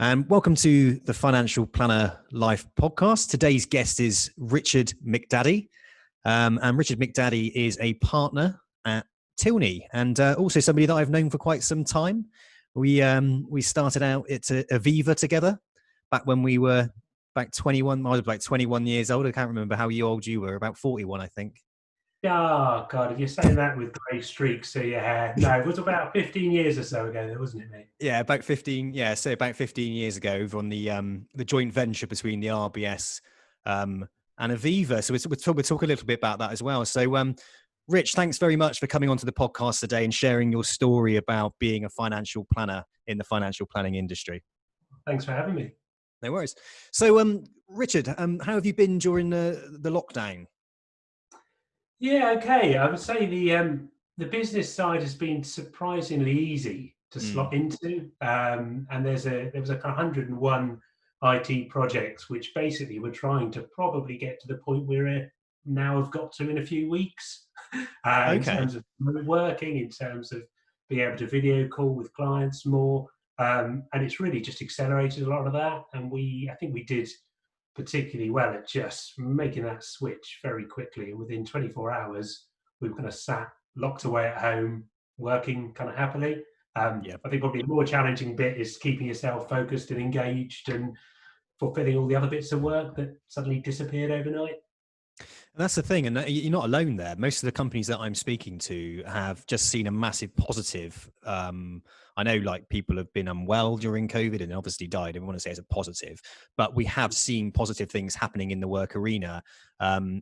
And welcome to the Financial Planner Life podcast. Today's guest is Richard Mikdadi. And Richard Mikdadi is a partner at Tilney and also somebody that I've known for quite some time. We started out at Aviva together back when we were back 21. I was like 21 years old. I can't remember how old you were, about 41, I think. Oh, God, if you're saying that with grey streaks through your hair. No, it was about 15 years or so ago, wasn't it, mate? Yeah, about 15. Yeah, so about 15 years ago, over on the joint venture between the RBS and Aviva. So we'll talk a little bit about that as well. So, Rich, thanks very much for coming onto the podcast today and sharing your story about being a financial planner in the financial planning industry. Thanks for having me. No worries. So, Richard, how have you been during the lockdown? Yeah, okay. I would say the business side has been surprisingly easy to slot into. And there was a kind of 101 IT projects, which basically we're trying to probably get to the point we're now have got to in a few weeks. In terms of working, in terms of being able to video call with clients more. And it's really just accelerated a lot of that. And I think we did particularly well at just making that switch very quickly. And within 24 hours, we were kind of sat locked away at home, working kind of happily. I think probably the more challenging bit is keeping yourself focused and engaged and fulfilling all the other bits of work that suddenly disappeared overnight. And that's the thing, and you're not alone there. Most of the companies that I'm speaking to have just seen a massive positive. I know, like, people have been unwell during COVID and obviously died. I don't want to say it's a positive, but we have seen positive things happening in the work arena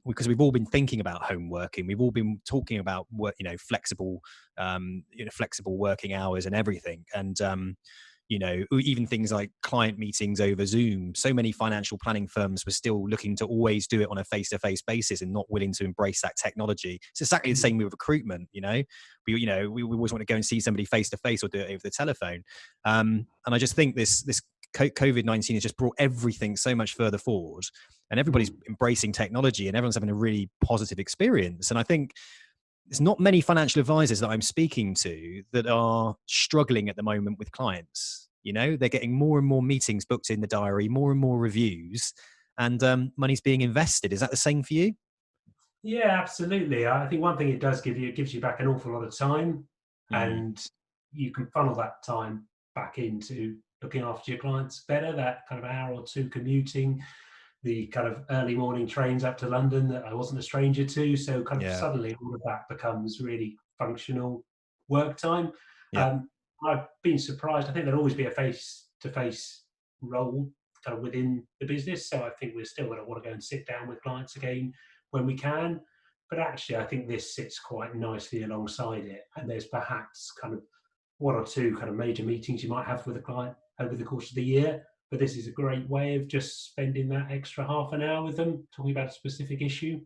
because we've all been thinking about home working. We've all been talking about work, flexible working hours and everything. And even things like client meetings over Zoom. So many financial planning firms were still looking to always do it on a face-to-face basis and not willing to embrace that technology. It's exactly the same with recruitment. We always want to go and see somebody face-to-face or do it over the telephone. And I just think this COVID-19 has just brought everything so much further forward, and everybody's embracing technology and everyone's having a really positive experience. And I think there's not many financial advisors that I'm speaking to that are struggling at the moment with clients. They're getting more and more meetings booked in the diary, more and more reviews, and money's being invested. Is that the same for you? Yeah, absolutely. I think one thing it does it gives you back an awful lot of time, and you can funnel that time back into looking after your clients better. That kind of hour or two commuting, the kind of early morning trains up to London that I wasn't a stranger to. So suddenly all of that becomes really functional work time. I've been surprised. I think there'll always be a face-to-face role kind of within the business. So I think we're still going to want to go and sit down with clients again when we can. But actually, I think this sits quite nicely alongside it. And there's perhaps kind of one or two kind of major meetings you might have with a client over the course of the year. But this is a great way of just spending that extra half an hour with them, talking about a specific issue.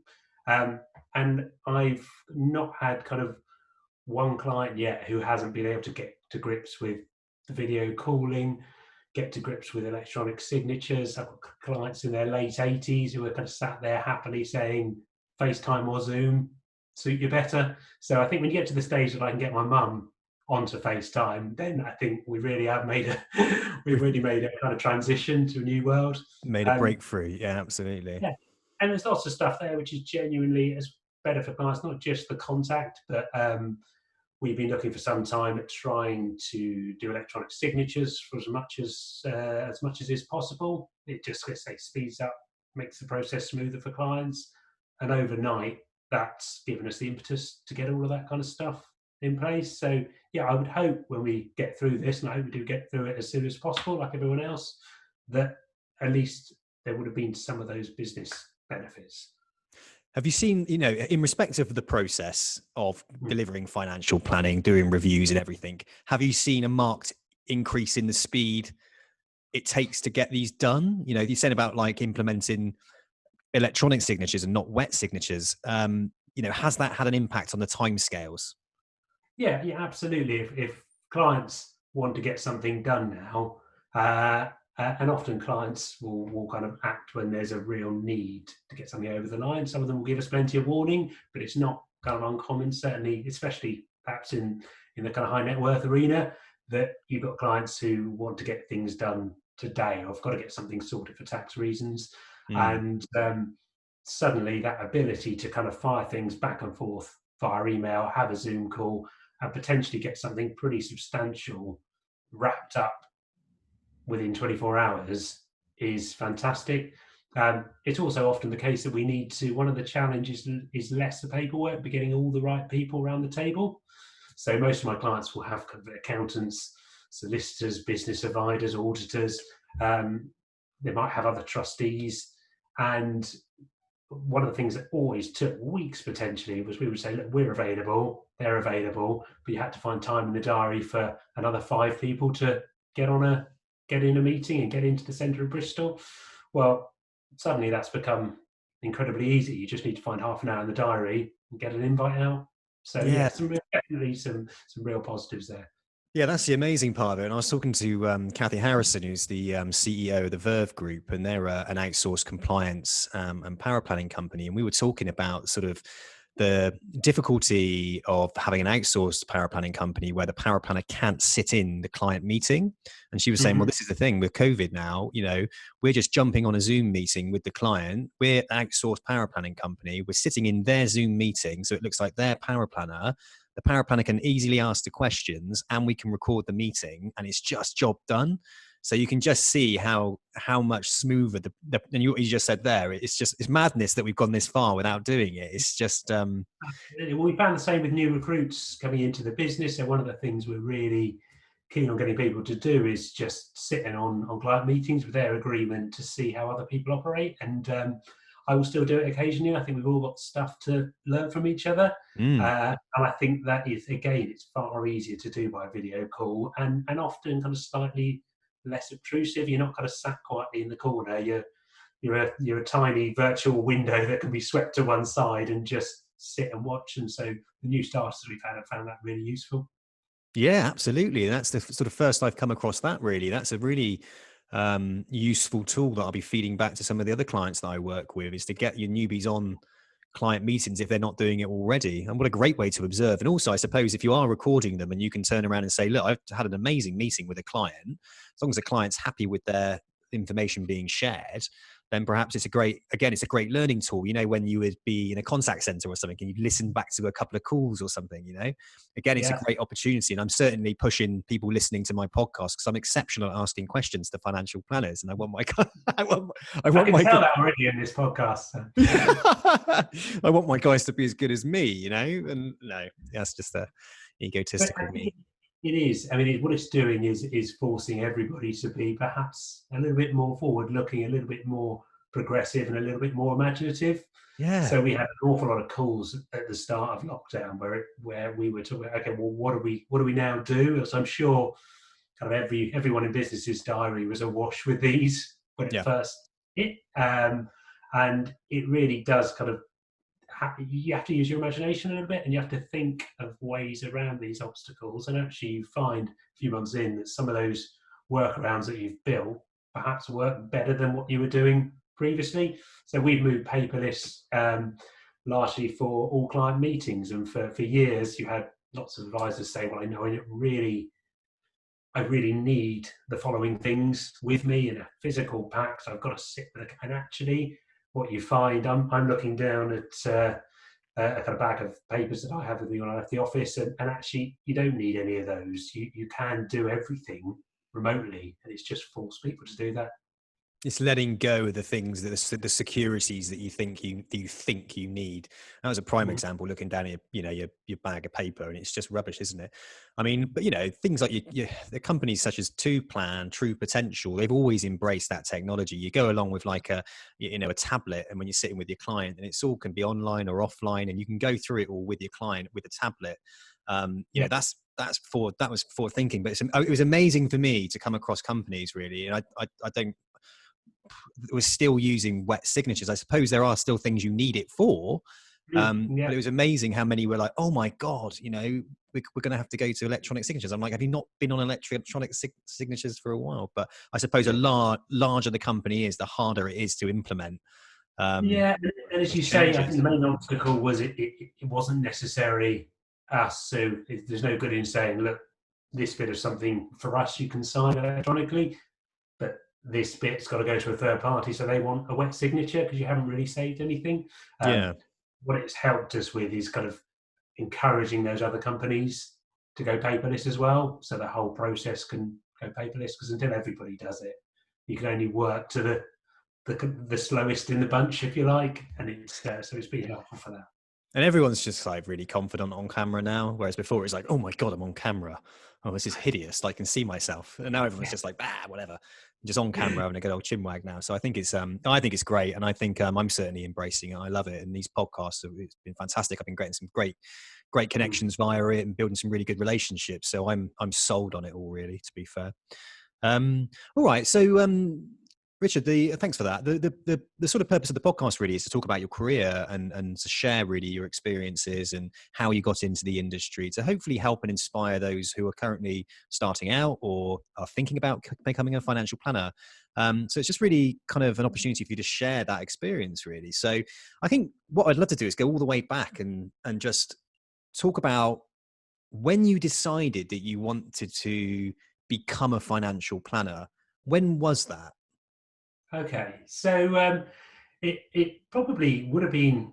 And I've not had kind of one client yet who hasn't been able to get to grips with the video calling, get to grips with electronic signatures. I've got clients in their late 80s who are kind of sat there happily saying FaceTime or Zoom suit you better. So I think when you get to the stage that I can get my mum onto FaceTime, then I think we really have made a kind of transition to a new world. Made a breakthrough. Yeah, absolutely. Yeah. And there's lots of stuff there which is genuinely as better for clients, not just the contact, but we've been looking for some time at trying to do electronic signatures for as much as is possible. It just, let's say, speeds up, makes the process smoother for clients. And overnight, that's given us the impetus to get all of that kind of stuff in place. So yeah, I would hope when we get through this, and I hope we do get through it as soon as possible, like everyone else, that at least there would have been some of those business benefits. Have you seen, in respect of the process of delivering financial planning, doing reviews and everything, have you seen a marked increase in the speed it takes to get these done? You said about like implementing electronic signatures and not wet signatures. Has that had an impact on the timescales? Yeah, absolutely. If clients want to get something done now, and often clients will kind of act when there's a real need to get something over the line. Some of them will give us plenty of warning, but it's not kind of uncommon, certainly, especially perhaps in the kind of high net worth arena, that you've got clients who want to get things done today, or I've got to get something sorted for tax reasons. Mm. And suddenly that ability to kind of fire things back and forth via email, have a Zoom call, and potentially get something pretty substantial wrapped up within 24 hours is fantastic. It's also often the case that we need to, one of the challenges is less the paperwork, but getting all the right people around the table. So most of my clients will have accountants, solicitors, business advisors, auditors. They might have other trustees. And one of the things that always took weeks potentially was we would say, look, we're available, they're available, but you had to find time in the diary for another 5 people to get in a meeting and get into the centre of Bristol. Well, suddenly that's become incredibly easy. You just need to find half an hour in the diary and get an invite out. So Yeah. definitely some real positives there. Yeah, that's the amazing part of it. And I was talking to Kathy Harrison, who's the CEO of the Verve Group, and they're an outsourced compliance and power planning company. And we were talking about sort of the difficulty of having an outsourced power planning company where the power planner can't sit in the client meeting. And she was saying, well, this is the thing with COVID now, we're just jumping on a Zoom meeting with the client. We're an outsourced power planning company. We're sitting in their Zoom meeting. So it looks like their power planner. The power planner can easily ask the questions and we can record the meeting and it's just job done. So you can just see how much smoother and you just said there, it's madness that we've gone this far without doing it. It's just Absolutely. Well, we found the same with new recruits coming into the business. So one of the things we're really keen on getting people to do is just sitting on client meetings with their agreement to see how other people operate. And I will still do it occasionally. I think we've all got stuff to learn from each other. And I think that is, again, it's far easier to do by video call and often kind of slightly less obtrusive. You're not kind of sat quietly in the corner. You're a tiny virtual window that can be swept to one side and just sit and watch. And so the new starters we've had have found that really useful. Yeah, absolutely. That's the sort of first I've come across that, really. That's a really useful tool that I'll be feeding back to some of the other clients that I work with, is to get your newbies on client meetings if they're not doing it already. And what a great way to observe. And also, I suppose if you are recording them and you can turn around and say, look, I've had an amazing meeting with a client, as long as the client's happy with their information being shared, then perhaps it's a great learning tool. When you would be in a contact center or something and you listen back to a couple of calls or something, again, it's a great opportunity. And I'm certainly pushing people listening to my podcast because I'm exceptional at asking questions to financial planners. And I want my, I can tell that already in this podcast. So. I want my guys to be as good as me, and no, that's just a egotistical me. It is. I mean, what it's doing is forcing everybody to be perhaps a little bit more forward-looking, a little bit more progressive, and a little bit more imaginative. Yeah. So we had an awful lot of calls at the start of lockdown where we were talking, okay, well, what do we now do? As I'm sure, kind of everyone in business's diary was awash with these when it first hit, and it really does kind of. You have to use your imagination a little bit and you have to think of ways around these obstacles, and actually you find a few months in that some of those workarounds that you've built perhaps work better than what you were doing previously. So we've moved paperless largely for all client meetings, and for years you had lots of advisors say, well, I really need the following things with me in a physical pack, so I've got to sit with it. And actually what you find, I'm looking down at a kind of bag of papers that I have with me when I left the office, and actually you don't need any of those. You can do everything remotely, and it's just forced people to do that. It's letting go of the things that the securities that you think you need. That was a prime example. Looking down at your bag of paper, and it's just rubbish, isn't it? I mean, but things like the companies such as Two Plan, True Potential, they've always embraced that technology. You go along with like a tablet, and when you're sitting with your client, and it's all can be online or offline, and you can go through it all with your client with a tablet. That was forward thinking, but it was amazing for me to come across companies really, and I don't. We're still using wet signatures. I suppose there are still things you need it for, but it was amazing how many were like, "Oh my god, we're going to have to go to electronic signatures." I'm like, "Have you not been on electronic signatures for a while?" But I suppose larger the company is, the harder it is to implement. And as you say, I think the main obstacle was it wasn't necessarily us. So there's no good in saying, "Look, this bit of something for us you can sign electronically." But this bit's got to go to a third party, so they want a wet signature because you haven't really saved anything. Yeah. What it's helped us with is kind of encouraging those other companies to go paperless as well, so the whole process can go paperless, because until everybody does it, you can only work to the slowest in the bunch, if you like, and it's so it's been helpful for that. And everyone's just like really confident on camera now, whereas before it's like, oh my God, I'm on camera. Oh, this is hideous. I can see myself. And now everyone's just like, whatever. Just on camera and a good old chinwag now. So I think it's great. And I think I'm certainly embracing it. I love it. And these podcasts it's been fantastic. I've been getting some great connections via it and building some really good relationships. So I'm sold on it all, really, to be fair. All right. So Richard, thanks for that. The sort of purpose of the podcast really is to talk about your career and to share really your experiences and how you got into the industry, to hopefully help and inspire those who are currently starting out or are thinking about becoming a financial planner. So it's just really kind of an opportunity for you to share that experience, really. So I think what I'd love to do is go all the way back and just talk about when you decided that you wanted to become a financial planner. When was that? Okay, so it probably would have been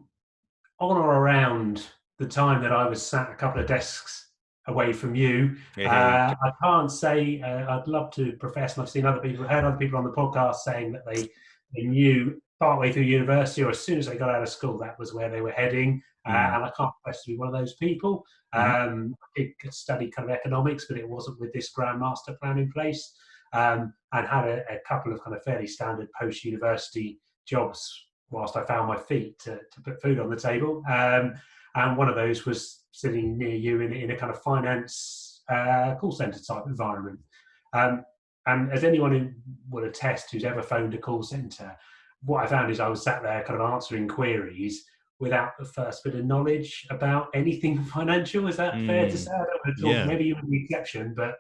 on or around the time that I was sat a couple of desks away from you. I can't say I'd love to profess, and I've seen heard other people on the podcast saying that they knew partway through university or as soon as they got out of school that was where they were heading. And I can't profess to be one of those people. I did study kind of economics, but it wasn't with this Grand Master plan in place. And had a couple of kind of fairly standard post-university jobs whilst I found my feet to put food on the table. And one of those was sitting near you in a kind of finance call centre type environment. And as anyone who will attest who's ever phoned a call centre, what I found is I was sat there kind of answering queries without the first bit of knowledge about anything financial. Is that fair to say? I don't want to talk, Yeah. maybe you were the exception, but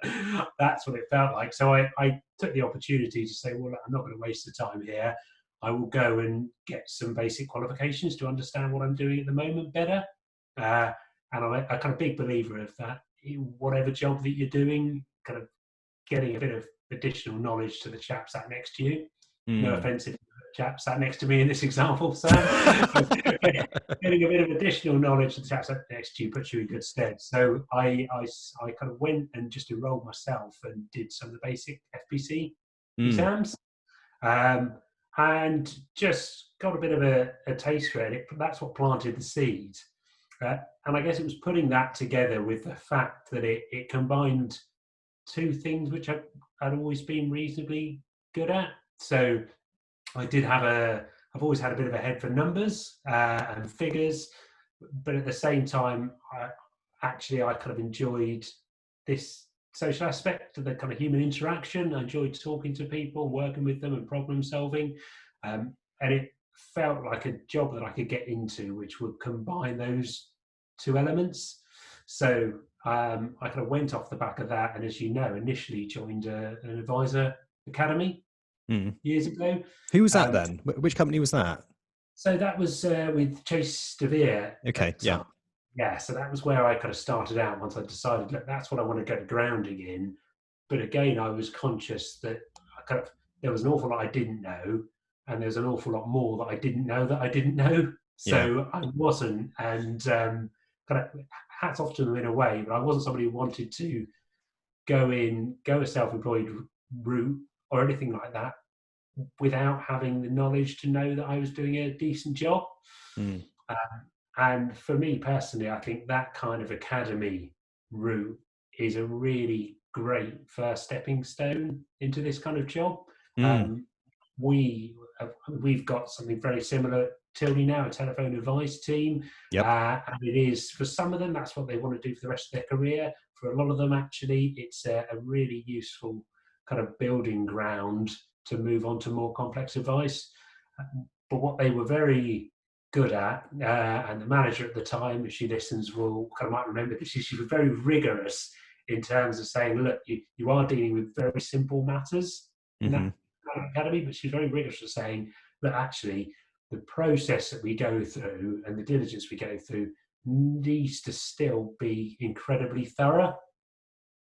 that's what it felt like. So I took the opportunity to say, well, I'm not going to waste the time here. I will go and get some basic qualifications to understand what I'm doing at the moment better. And I'm a kind of big believer of that. Whatever job that you're doing, kind of getting a bit of additional knowledge to the chap sat next to you. No offense if the chap sat next to me in this example, Sam. Getting a bit of additional knowledge to the chap sat next to you puts you in good stead. So I kind of went and just enrolled myself and did some of the basic FPC exams. And just got a bit of a taste for it. That's what planted the seed. And I guess it was putting that together with the fact that it combined two things which I'd always been reasonably good at. So I've always had a bit of a head for numbers and figures, but at the same time, I kind of enjoyed this social aspect of the kind of human interaction. I enjoyed talking to people, working with them and problem solving. And it felt like a job that I could get into, which would combine those two elements. So I kind of went off the back of that. And as you know, initially joined an advisor academy years ago. Who was that then? Which company was that? So that was with Chase DeVere. Okay, yeah. Yeah, so that was where I kind of started out once I decided, look, that's what I want to get grounding in. But again, I was conscious that there was an awful lot I didn't know, and there's an awful lot more that I didn't know that I didn't know. So I wasn't, and kind of hats off to them in a way, but I wasn't somebody who wanted to go a self-employed route or anything like that without having the knowledge to know that I was doing a decent job. And for me personally, I think that kind of academy route is a really great first stepping stone into this kind of job. We've got something very similar at Tilney now, a telephone advice team. And it is, for some of them, that's what they want to do for the rest of their career. For a lot of them, actually, it's a really useful kind of building ground to move on to more complex advice. But what they were very good at, and the manager at the time, if she listens, might remember this, she was very rigorous in terms of saying, look, you are dealing with very simple matters in that academy, but she's very rigorous in saying that actually the process that we go through and the diligence we go through needs to still be incredibly thorough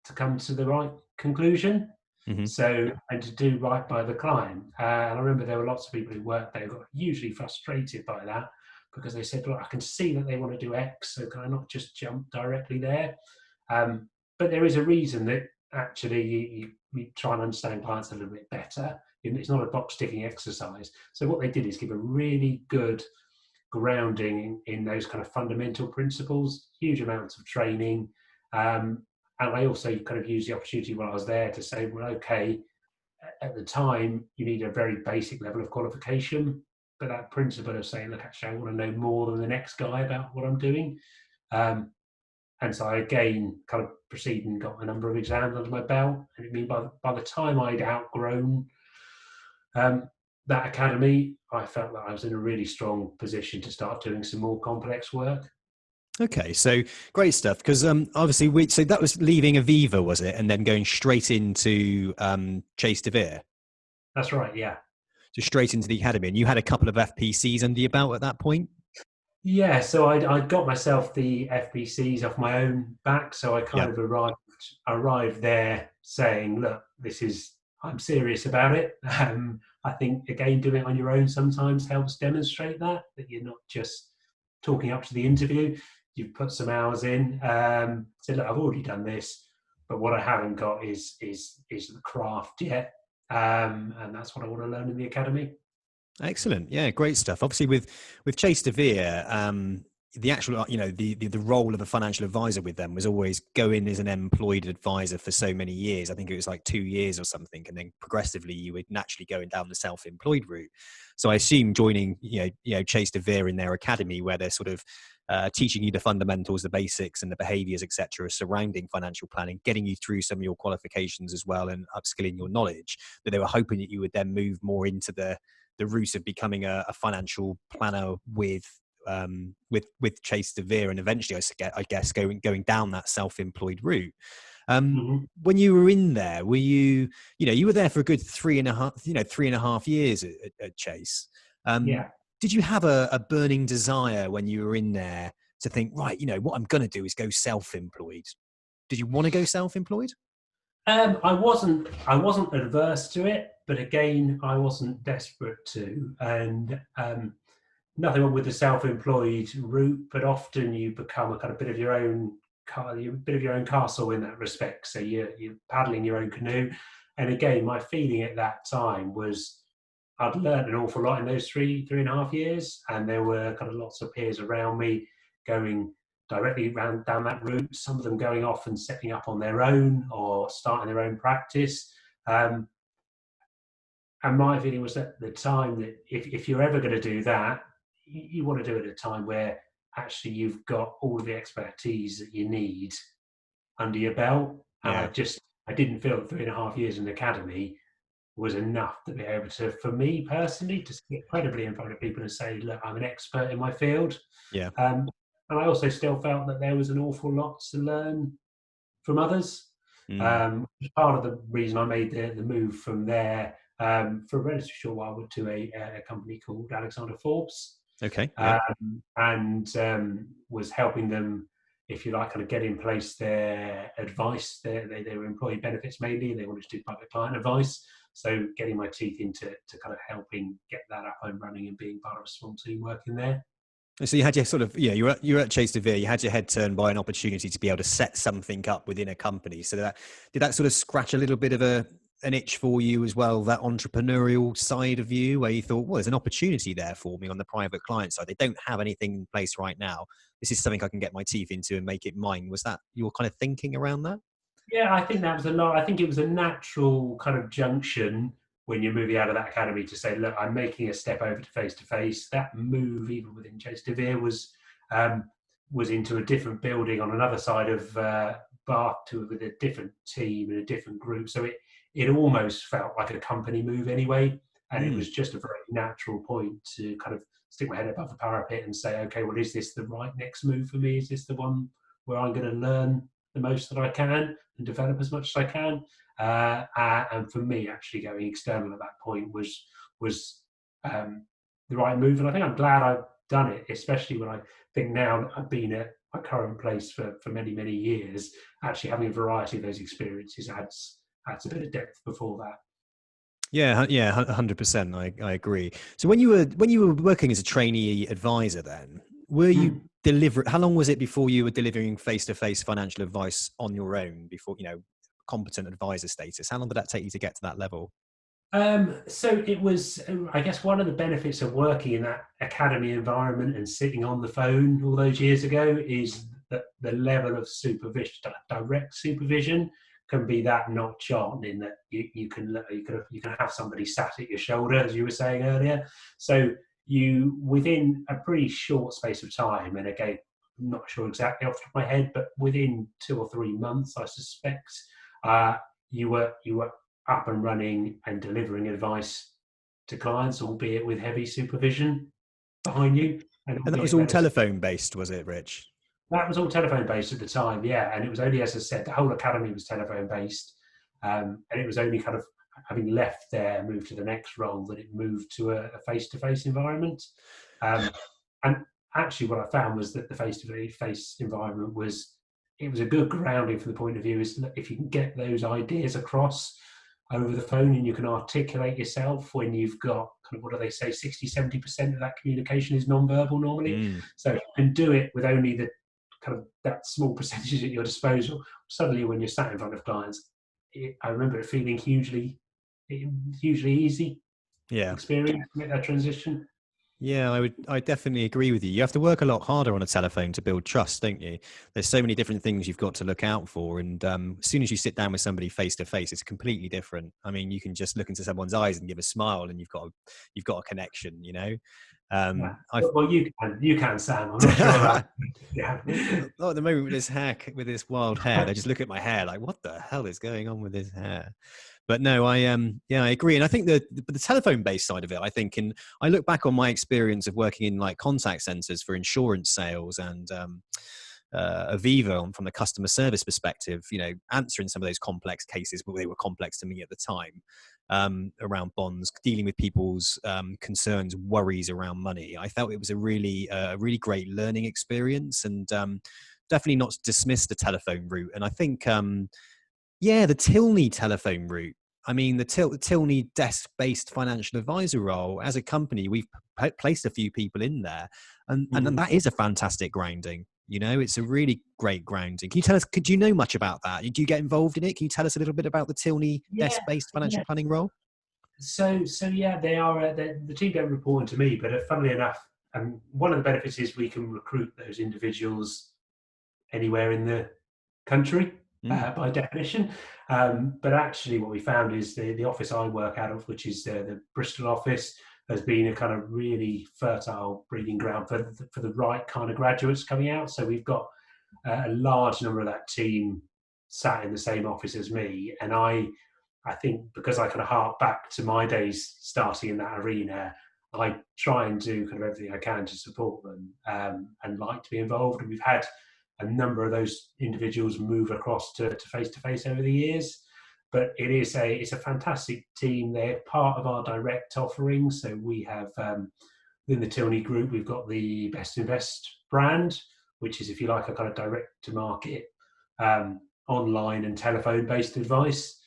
to come to the right conclusion. Hmm. So, and to do right by the client. And I remember there were lots of people who worked there who got hugely frustrated by that, because they said, look, I can see that they want to do X, so can I not just jump directly there? But there is a reason that actually you try and understand clients a little bit better. It's not a box ticking exercise. So what they did is give a really good grounding in those kind of fundamental principles, huge amounts of training. And I also kind of used the opportunity while I was there to say, well, okay, at the time, you need a very basic level of qualification, but that principle of saying, look, actually, I want to know more than the next guy about what I'm doing. Um, and so I again kind of proceeded and got a number of exams under my belt. And it mean by the time I'd outgrown that academy, I felt that I was in a really strong position to start doing some more complex work. Okay, so great stuff. Because obviously, so that was leaving Aviva, was it, and then going straight into Chase de Vere, That's right, yeah. so straight into the academy, and you had a couple of FPCs under your belt at that point. Yeah, so I got myself the FBCs off my own back. So I Yeah. kind of arrived there saying, look, I'm serious about it. I think, again, doing it on your own sometimes helps demonstrate that you're not just talking up to the interview. You've put some hours in. Said, look, I've already done this, but what I haven't got is the craft yet. And that's what I want to learn in the academy. Excellent. Yeah, great stuff. Obviously, with Chase de Vere, the actual, the role of a financial advisor with them was always go in as an employed advisor for so many years. I think it was like 2 years or something, and then progressively you would naturally going down the self-employed route. So I assume joining, Chase de Vere in their academy, where they're sort of teaching you the fundamentals, the basics, and the behaviors, etc., surrounding financial planning, getting you through some of your qualifications as well, and upskilling your knowledge. That they were hoping that you would then move more into the route of becoming a financial planner with Chase de Vere, and eventually, I guess, going down that self-employed route. Mm-hmm. When you were in there, were you were there for a good 3.5 years at Chase. Yeah. Did you have a burning desire when you were in there to think, right, what I'm going to do is go self-employed? Did you want to go self-employed? I wasn't adverse to it, but again, I wasn't desperate to. And nothing wrong with the self-employed route, but often you become a kind of bit of your own castle in that respect. So you're paddling your own canoe. And again, my feeling at that time was I'd learned an awful lot in those 3.5 years, and there were kind of lots of peers around me going directly down that route. Some of them going off and setting up on their own or starting their own practice. And my feeling was at the time that if you're ever going to do that, you want to do it at a time where actually you've got all of the expertise that you need under your belt. And Yeah. I didn't feel that 3.5 years in the academy was enough to be able to, for me personally, to get credibly in front of people and say, look, I'm an expert in my field. Yeah. And I also still felt that there was an awful lot to learn from others. Mm. Part of the reason I made the move from there for a relatively short while to a company called Alexander Forbes. Okay. Yeah. And was helping them, if you like, kind of get in place their advice. They were employee benefits mainly. They wanted to do private client advice. So getting my teeth into kind of helping get that up and running and being part of a small team working there. So you had your sort of, you're at Chase de Vere. You had your head turned by an opportunity to be able to set something up within a company. So did that sort of scratch a little bit of an itch for you as well, that entrepreneurial side of you, where you thought, well, there's an opportunity there for me on the private client side. They don't have anything in place right now. This is something I can get my teeth into and make it mine. Was that your kind of thinking around that? Yeah, I think that was a lot. I think it was a natural kind of junction when you're moving out of that academy to say, look, I'm making a step over to face. That move, even within Chase de Vere, was into a different building on another side of Bath with a different team and a different group. So it almost felt like a company move anyway. And it was just a very natural point to kind of stick my head above the parapet and say, okay, well, is this the right next move for me? Is this the one where I'm going to learn the most that I can and develop as much as I can? And for me, actually going external at that point was the right move. And I think I'm glad I've done it, especially when I think now I've been at my current place for many, many years. Actually having a variety of those experiences adds a bit of depth before that. Yeah, yeah, 100%. I agree. So when you were working as a trainee advisor, then were you how long was it before you were delivering face-to-face financial advice on your own before, competent advisor status? How long did that take you to get to that level? So it was, I guess, one of the benefits of working in that academy environment and sitting on the phone all those years ago is that the level of supervision, direct supervision, can be that notch on, in that you can have somebody sat at your shoulder, as you were saying earlier. So you, within a pretty short space of time, and again, I'm not sure exactly off the top of my head, but within 2 or 3 months, I suspect, you were up and running and delivering advice to clients, albeit with heavy supervision behind you. And that was all telephone based, was it, Rich? That was all telephone based at the time, yeah. And it was only, as I said, the whole academy was telephone based. And it was only kind of having left there, moved to the next role, that it moved to a face-to-face environment. And actually what I found was that the face-to-face environment was a good grounding from the point of view is that if you can get those ideas across over the phone and you can articulate yourself when you've got kind of, what do they say, 60-70% of that communication is non-verbal normally. So if you can do it with only the kind of that small percentage at your disposal, suddenly when you're sat in front of clients, I remember it feeling hugely easy. Yeah. Experience, make that transition. Yeah, I definitely agree with you. You have to work a lot harder on a telephone to build trust, don't you? There's so many different things you've got to look out for. And as soon as you sit down with somebody face to face, it's completely different. I mean, you can just look into someone's eyes and give a smile and you've got a connection, Yeah. Well, you can, Sam. I'm not sure about yeah. Not at the moment with this wild hair. They just look at my hair like, what the hell is going on with his hair? But no, I agree. And I think the telephone based side of it, I think, and I look back on my experience of working in like contact centers for insurance sales and Aviva from the customer service perspective, answering some of those complex cases, but they were complex to me at the time, around bonds, dealing with people's concerns, worries around money. I felt it was a really great learning experience, and definitely not to dismiss the telephone route. And I think, the Tilney telephone route. I mean, the Tilney desk-based financial advisor role, as a company, we've placed a few people in there, and that is a fantastic grounding. It's a really great grounding. Can you tell us, could you know much about that? Did you get involved in it? Can you tell us a little bit about the Tilney desk-based financial planning role? So yeah, they are, the team don't report to me, but funnily enough, one of the benefits is we can recruit those individuals anywhere in the country. By definition, but actually what we found is the office I work out of, which is the Bristol office, has been a kind of really fertile breeding ground for the right kind of graduates coming out. So we've got a large number of that team sat in the same office as me, and I think because I kind of hark back to my days starting in that arena, I try and do kind of everything I can to support them, and like to be involved. And we've had a number of those individuals move across to face-to-face over the years, but it's a fantastic team. They're part of our direct offering. So we have, within the Tilney group, we've got the Best Invest brand, which is, if you like, a kind of direct-to-market, online and telephone-based advice.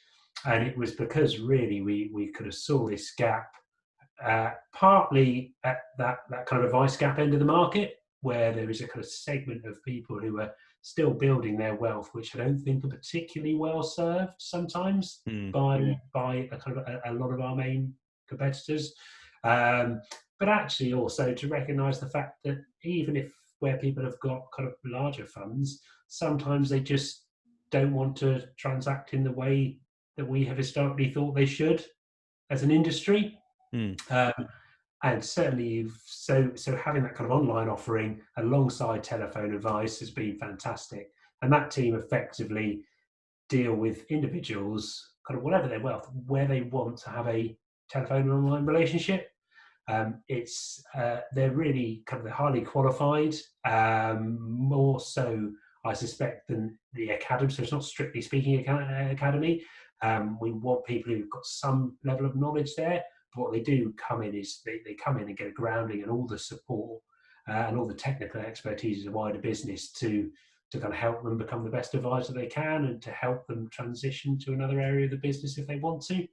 And it was because really we could have saw this gap, partly at that kind of advice gap end of the market, where there is a kind of segment of people who are still building their wealth, which I don't think are particularly well served sometimes by a kind of a lot of our main competitors. But actually also to recognise the fact that even if where people have got kind of larger funds, sometimes they just don't want to transact in the way that we have historically thought they should as an industry. And certainly, so having that kind of online offering alongside telephone advice has been fantastic. And that team effectively deal with individuals, kind of whatever their wealth, where they want to have a telephone and online relationship. They're really kind of, they're highly qualified, more so, I suspect, than the academy. So it's not strictly speaking academy. We want people who've got some level of knowledge there. What they do come in is they come in and get a grounding and all the support and all the technical expertise of the wider business to to kind of help them become the best advisor they can, and to help them transition to another area of the business if they want to.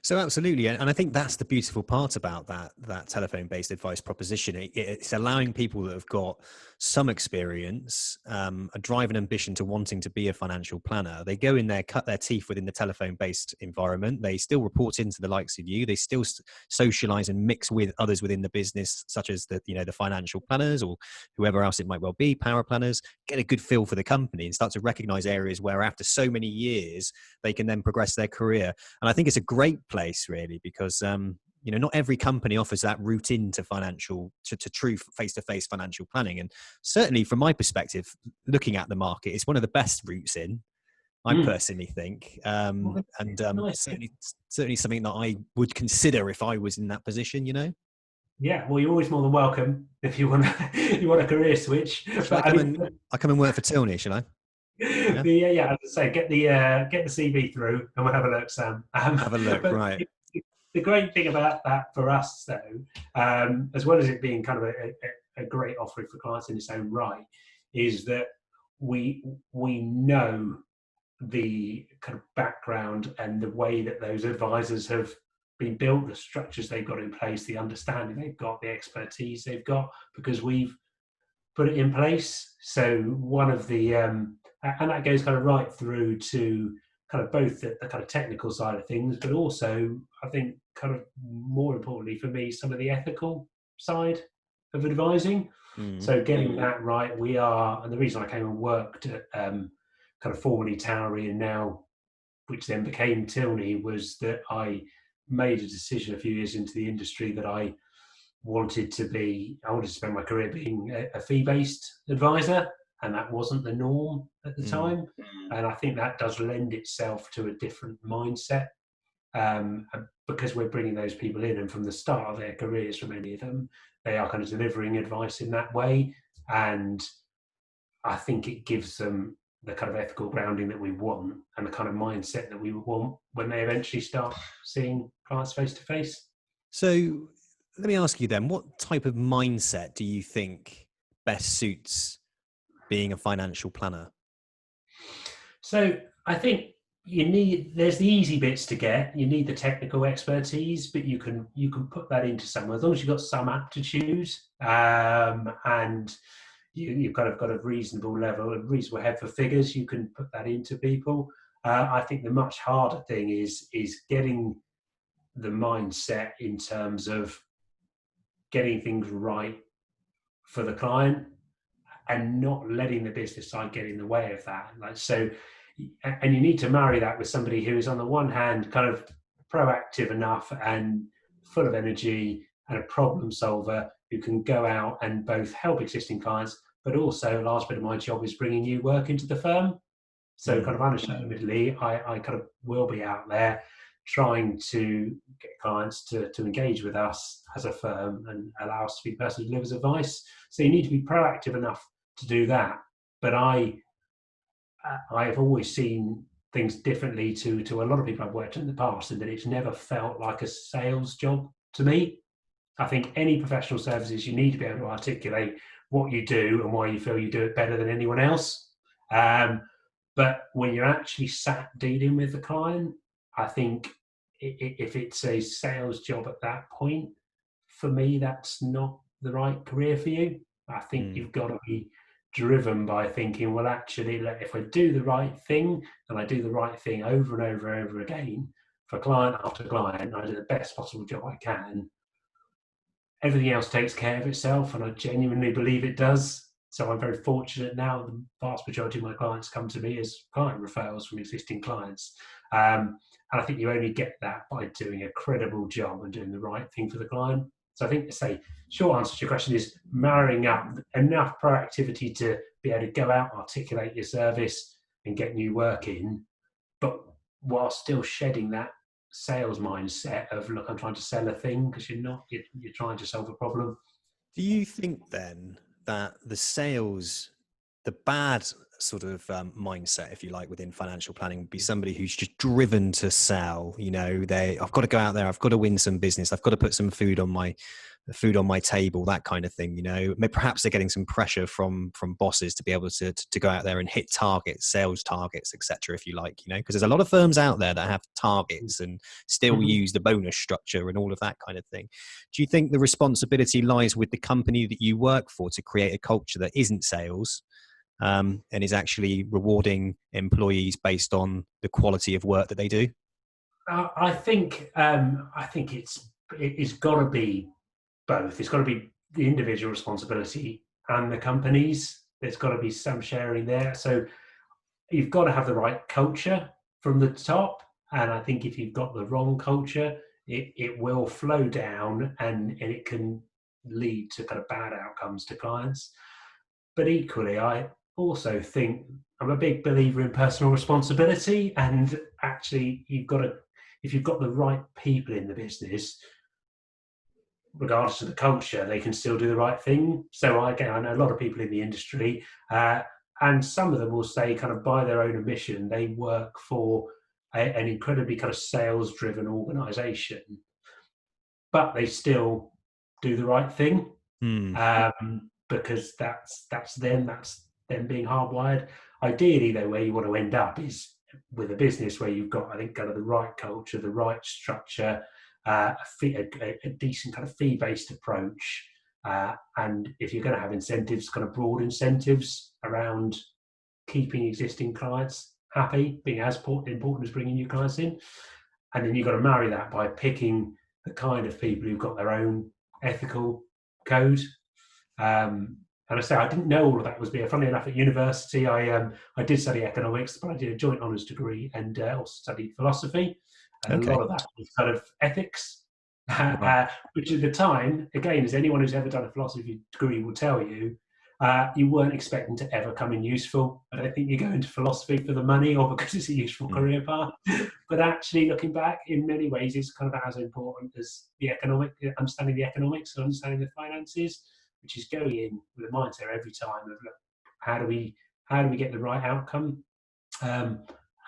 So absolutely, and I think that's the beautiful part about that telephone-based advice proposition. It's allowing people that have got some experience, a drive and ambition to wanting to be a financial planner. They go in there, cut their teeth within the telephone-based environment. They still report into the likes of you. They still socialize and mix with others within the business, such as the financial planners or whoever else it might well be, power planners. Get a good feel for the company and start to recognize areas where, after so many years, they can then progress their career. And I think it's a great place, really, because not every company offers that route into to true face-to-face financial planning. And certainly from my perspective, looking at the market, it's one of the best routes in, I personally think, certainly something that I would consider if I was in that position. Yeah, well, you're always more than welcome if you want a career switch. Shall I come and work for Tilney, shall I? Yeah. As I say, get the CV through, and we'll have a look, Sam. Have a look, right? The great thing about that for us, though, as well as it being kind of a great offering for clients in its own right, is that we know the kind of background and the way that those advisors have been built, the structures they've got in place, the understanding they've got, the expertise they've got, because we've put it in place. So one of the and that goes kind of right through to kind of both the kind of technical side of things, but also, I think, kind of more importantly for me, some of the ethical side of advising. So getting that right, and the reason I came and worked at kind of formerly Towery and now, which then became Tilney, was that I made a decision a few years into the industry that I wanted to spend my career being a fee-based advisor, and that wasn't the norm at the time. And I think that does lend itself to a different mindset, because we're bringing those people in, and from the start of their careers, for many of them, they are kind of delivering advice in that way. And I think it gives them the kind of ethical grounding that we want, and the kind of mindset that we want when they eventually start seeing clients face to face. So let me ask you then, what type of mindset do you think best suits being a financial planner? So I think there's the easy bits to get. You need the technical expertise, but you can put that into someone as long as you've got some aptitude, and you've kind of got a reasonable level, a reasonable head for figures. You can put that into people. I think the much harder thing is getting the mindset in terms of getting things right for the client, and not letting the business side get in the way of that. And you need to marry that with somebody who is, on the one hand, kind of proactive enough and full of energy and a problem solver, who can go out and both help existing clients, but also, a large bit of my job is bringing new work into the firm. So kind of unashamedly, I kind of will be out there trying to get clients to engage with us as a firm and allow us to be the person who delivers advice. So you need to be proactive enough to do that. But I have always seen things differently to a lot of people I've worked with in the past, and that it's never felt like a sales job to me. I think any professional services, you need to be able to articulate what you do and why you feel you do it better than anyone else. But when you're actually sat dealing with the client, I think if it's a sales job at that point, for me, that's not the right career for you. I think you've got to be driven by thinking, well, actually, if I do the right thing, and I do the right thing over and over and over again for client after client, and I do the best possible job I can, everything else takes care of itself, and I genuinely believe it does. So I'm very fortunate now. The vast majority of my clients come to me as client referrals from existing clients. And I think you only get that by doing a credible job and doing the right thing for the client. So I think, short answer to your question is marrying up enough proactivity to be able to go out, articulate your service and get new work in, but while still shedding that sales mindset of, look, I'm trying to sell a thing, because you're trying to solve a problem. Do you think then that the bad sort of mindset, if you like, within financial planning would be somebody who's just driven to sell? I've got to go out there, I've got to win some business, I've got to put some food on my food on my table, that kind of thing. Perhaps they're getting some pressure from bosses to be able to go out there and hit targets, sales targets, etc., if you like, because there's a lot of firms out there that have targets and still use the bonus structure and all of that kind of thing. Do you think the responsibility lies with the company that you work for to create a culture that isn't sales, and is actually rewarding employees based on the quality of work that they do? I think it's got to be both. It's got to be the individual responsibility and the companies. There's got to be some sharing there. So you've got to have the right culture from the top. And I think if you've got the wrong culture, it will flow down and it can lead to kind of bad outcomes to clients. But equally, I also think I'm a big believer in personal responsibility. And actually, if you've got the right people in the business, regardless of the culture, they can still do the right thing. So I know a lot of people in the industry, and some of them will say, kind of by their own admission, they work for an incredibly kind of sales-driven organisation, but they still do the right thing, because that's them being hardwired. Ideally, though, where you want to end up is with a business where you've got, I think, kind of the right culture, the right structure, a decent kind of fee-based approach, and if you're going to have incentives, kind of broad incentives around keeping existing clients happy, being as important as bringing new clients in, and then you've got to marry that by picking the kind of people who've got their own ethical code. And I say I didn't know all of that was there. Funnily enough, at university, I did study economics, but I did a joint honours degree and also studied philosophy. And a lot of that was kind of ethics, which at the time, again, as anyone who's ever done a philosophy degree will tell you, you weren't expecting to ever come in useful. I don't think you go into philosophy for the money or because it's a useful career path. But actually, looking back, in many ways, it's kind of as important as understanding the economics and understanding the finances, which is going in with a mindset every time of, look, how do we get the right outcome?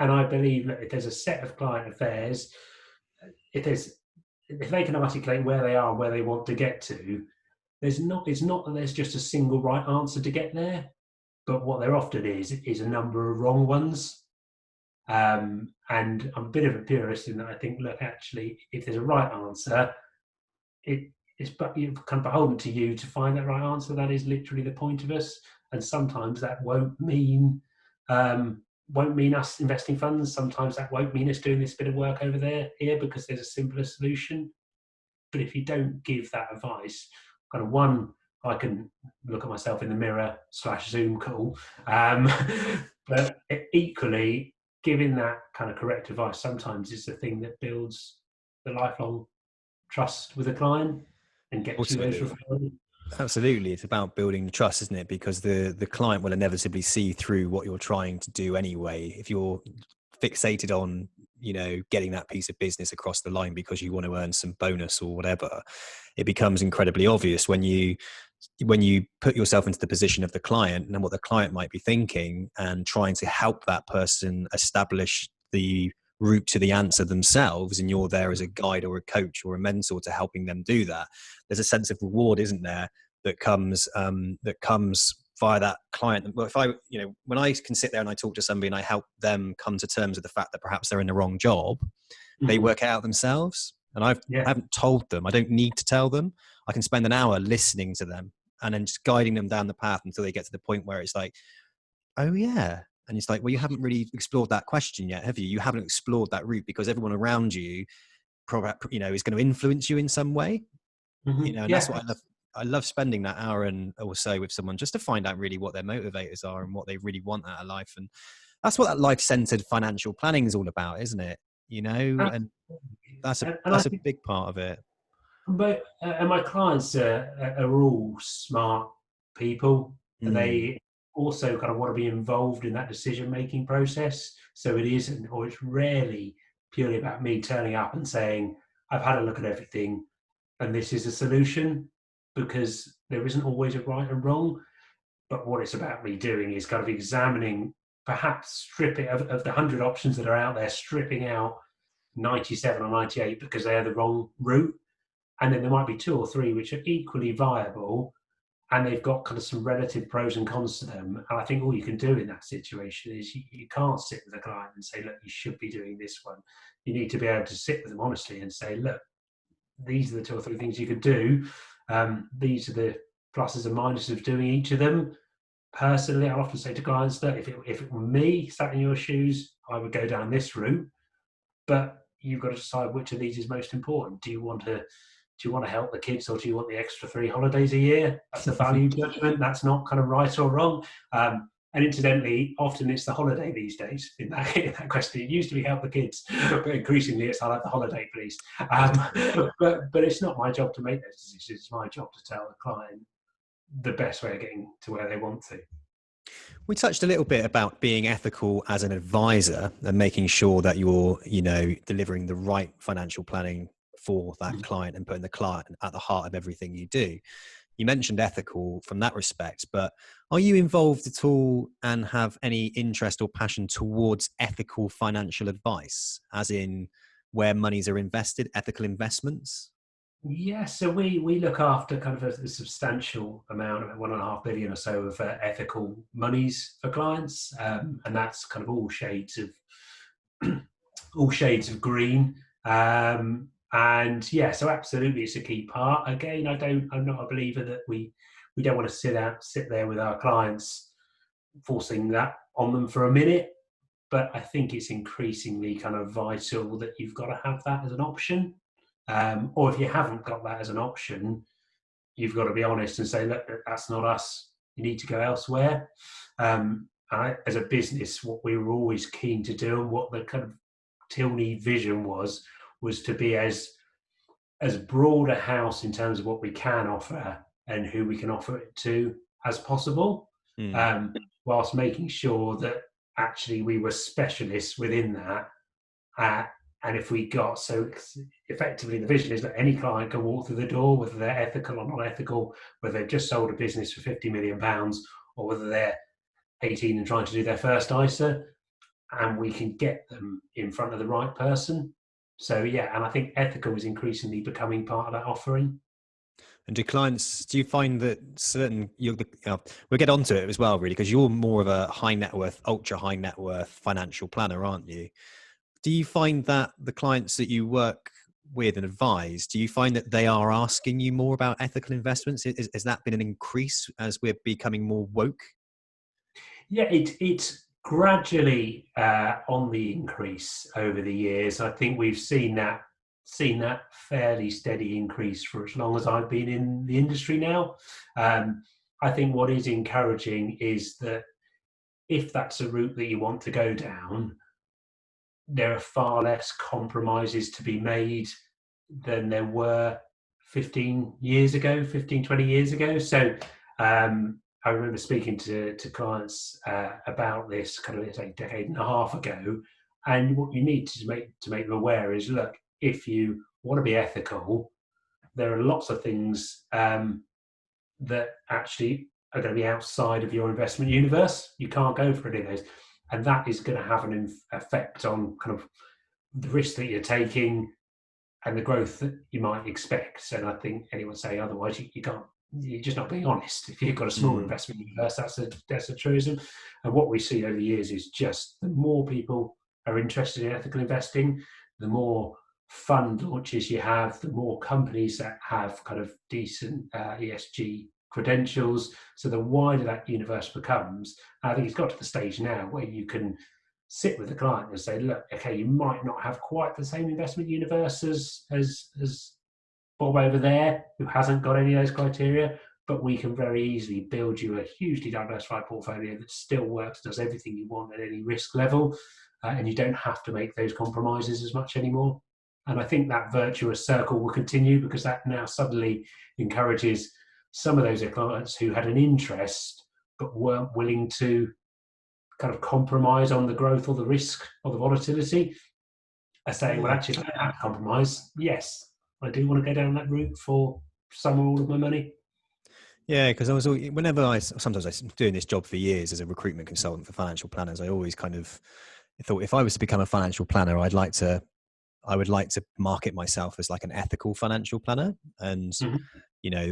And I believe that if there's a set of client affairs, if they can articulate where they are and where they want to get to, it's not that there's just a single right answer to get there, but what there often is a number of wrong ones. And I'm a bit of a purist in that I think, look, actually, if there's a right answer, it's kind of beholden to you to find that right answer. That is literally the point of us. And sometimes that won't mean us investing funds. Sometimes that won't mean us doing this bit of work over here, because there's a simpler solution. But if you don't give that advice, kind of one, I can look at myself in the mirror /Zoom call. But equally, giving that kind of correct advice sometimes is the thing that builds the lifelong trust with a client and gets you those referrals. Absolutely. It's about building the trust, isn't it? Because the client will inevitably see through what you're trying to do anyway. If you're fixated on, getting that piece of business across the line because you want to earn some bonus or whatever, it becomes incredibly obvious when you put yourself into the position of the client and what the client might be thinking and trying to help that person establish the route to the answer themselves, and you're there as a guide or a coach or a mentor to helping them do that. There's a sense of reward, isn't there, that comes via that client. Well, if when I can sit there and I talk to somebody and I help them come to terms with the fact that perhaps they're in the wrong job, they work it out themselves. And I haven't told them. I don't need to tell them. I can spend an hour listening to them and then just guiding them down the path until they get to the point where it's like, oh yeah. And it's like, well, you haven't really explored that question yet, have you? You haven't explored that route because everyone around you, is going to influence you in some way. And that's what I love. I love spending that hour and or so with someone just to find out really what their motivators are and what they really want out of life. And that's what that life-centered financial planning is all about, isn't it? And that's a big part of it. But and my clients are all smart people, and they also kind of want to be involved in that decision-making process. So it's rarely purely about me turning up and saying, I've had a look at everything and this is a solution, because there isn't always a right and wrong. But what it's about me doing is kind of examining, perhaps stripping of the 100 options that are out there, stripping out 97 or 98 because they are the wrong route, and then there might be 2 or 3 which are equally viable, and they've got kind of some relative pros and cons to them. And I think all you can do in that situation is you can't sit with a client and say, look, you should be doing this one. You need to be able to sit with them honestly and say, look, these are the 2 or 3 things you could do. These are the pluses and minuses of doing each of them. Personally, I'll often say to clients that if it were me sat in your shoes, I would go down this route. But you've got to decide which of these is most important. Do you want to help the kids, or do you want the extra 3 holidays a year? That's a value judgment. That's not kind of right or wrong. And incidentally, often it's the holiday these days in that question. It used to be help the kids, but increasingly it's I like the holiday, please. But it's not my job to make those decisions. It's my job to tell the client the best way of getting to where they want to. We touched a little bit about being ethical as an advisor and making sure that you're, delivering the right financial planning for that client and putting the client at the heart of everything you do. You mentioned ethical from that respect, but are you involved at all and have any interest or passion towards ethical financial advice, as in where monies are invested, ethical investments? Yeah, so we look after kind of a substantial amount of 1.5 billion or so of ethical monies for clients, and that's kind of all shades of green. And yeah, so absolutely, it's a key part. Again, I'm not a believer that we don't want to sit there with our clients, forcing that on them for a minute. But I think it's increasingly kind of vital that you've got to have that as an option. Or if you haven't got that as an option, you've got to be honest and say, look, that's not us. You need to go elsewhere. As a business, what we were always keen to do, and what the kind of Tilney vision was to be as broad a house in terms of what we can offer and who we can offer it to as possible, whilst making sure that actually we were specialists within that. And if we got, so effectively the vision is that any client can walk through the door, whether they're ethical or not ethical, whether they've just sold a business for £50 million, or whether they're 18 and trying to do their first ISA, and we can get them in front of the right person. So yeah, and I think ethical is increasingly becoming part of that offering. And do you find that we'll get onto it as well, really, because you're more of a high net worth, ultra high net worth financial planner, aren't you? Do you find that the clients that you work with and advise, do you find that they are asking you more about ethical investments? Has that been an increase as we're becoming more woke? Yeah, it's gradually on the increase over the years. I think we've seen that fairly steady increase for as long as I've been in the industry now. I think what is encouraging is that if that's a route that you want to go down, there are far less compromises to be made than there were 20 years ago. So I remember speaking to clients about this kind of a decade and a half ago, and what you need to make them aware is, look, if you want to be ethical, there are lots of things that actually are going to be outside of your investment universe. You can't go for any of those. And that is going to have an effect on kind of the risk that you're taking and the growth that you might expect. And I think anyone say otherwise, you can't. You're just not being honest. If you've got a small investment universe, that's a truism. And what we see over the years is just the more people are interested in ethical investing, the more fund launches you have, the more companies that have kind of decent ESG credentials. So the wider that universe becomes, I think it's got to the stage now where you can sit with the client and say, look, okay, you might not have quite the same investment universe as Bob over there, who hasn't got any of those criteria, but we can very easily build you a hugely diversified portfolio that still works, does everything you want at any risk level, and you don't have to make those compromises as much anymore. And I think that virtuous circle will continue, because that now suddenly encourages some of those clients who had an interest but weren't willing to kind of compromise on the growth or the risk or the volatility, are saying, well, actually, if I have compromise, yes, I do want to go down that route for some or all of my money. Yeah, because sometimes I was doing this job for years as a recruitment consultant for financial planners. I always kind of thought, if I was to become a financial planner, I'd like to I would like to market myself as like an ethical financial planner. And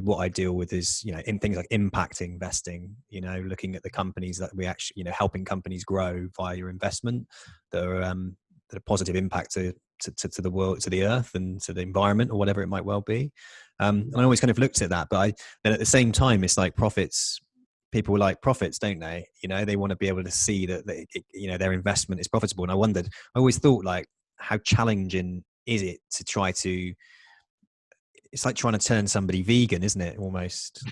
what I deal with is, in things like impact investing, looking at the companies that we actually, helping companies grow via your investment that are positive impact to the world, to the earth, and to the environment, or whatever it might well be. And I always kind of looked at that, but then at the same time, it's like profits. People like profits, don't they? They want to be able to see that their investment is profitable. And I always thought, like, how challenging is it to try to? It's like trying to turn somebody vegan, isn't it? Almost.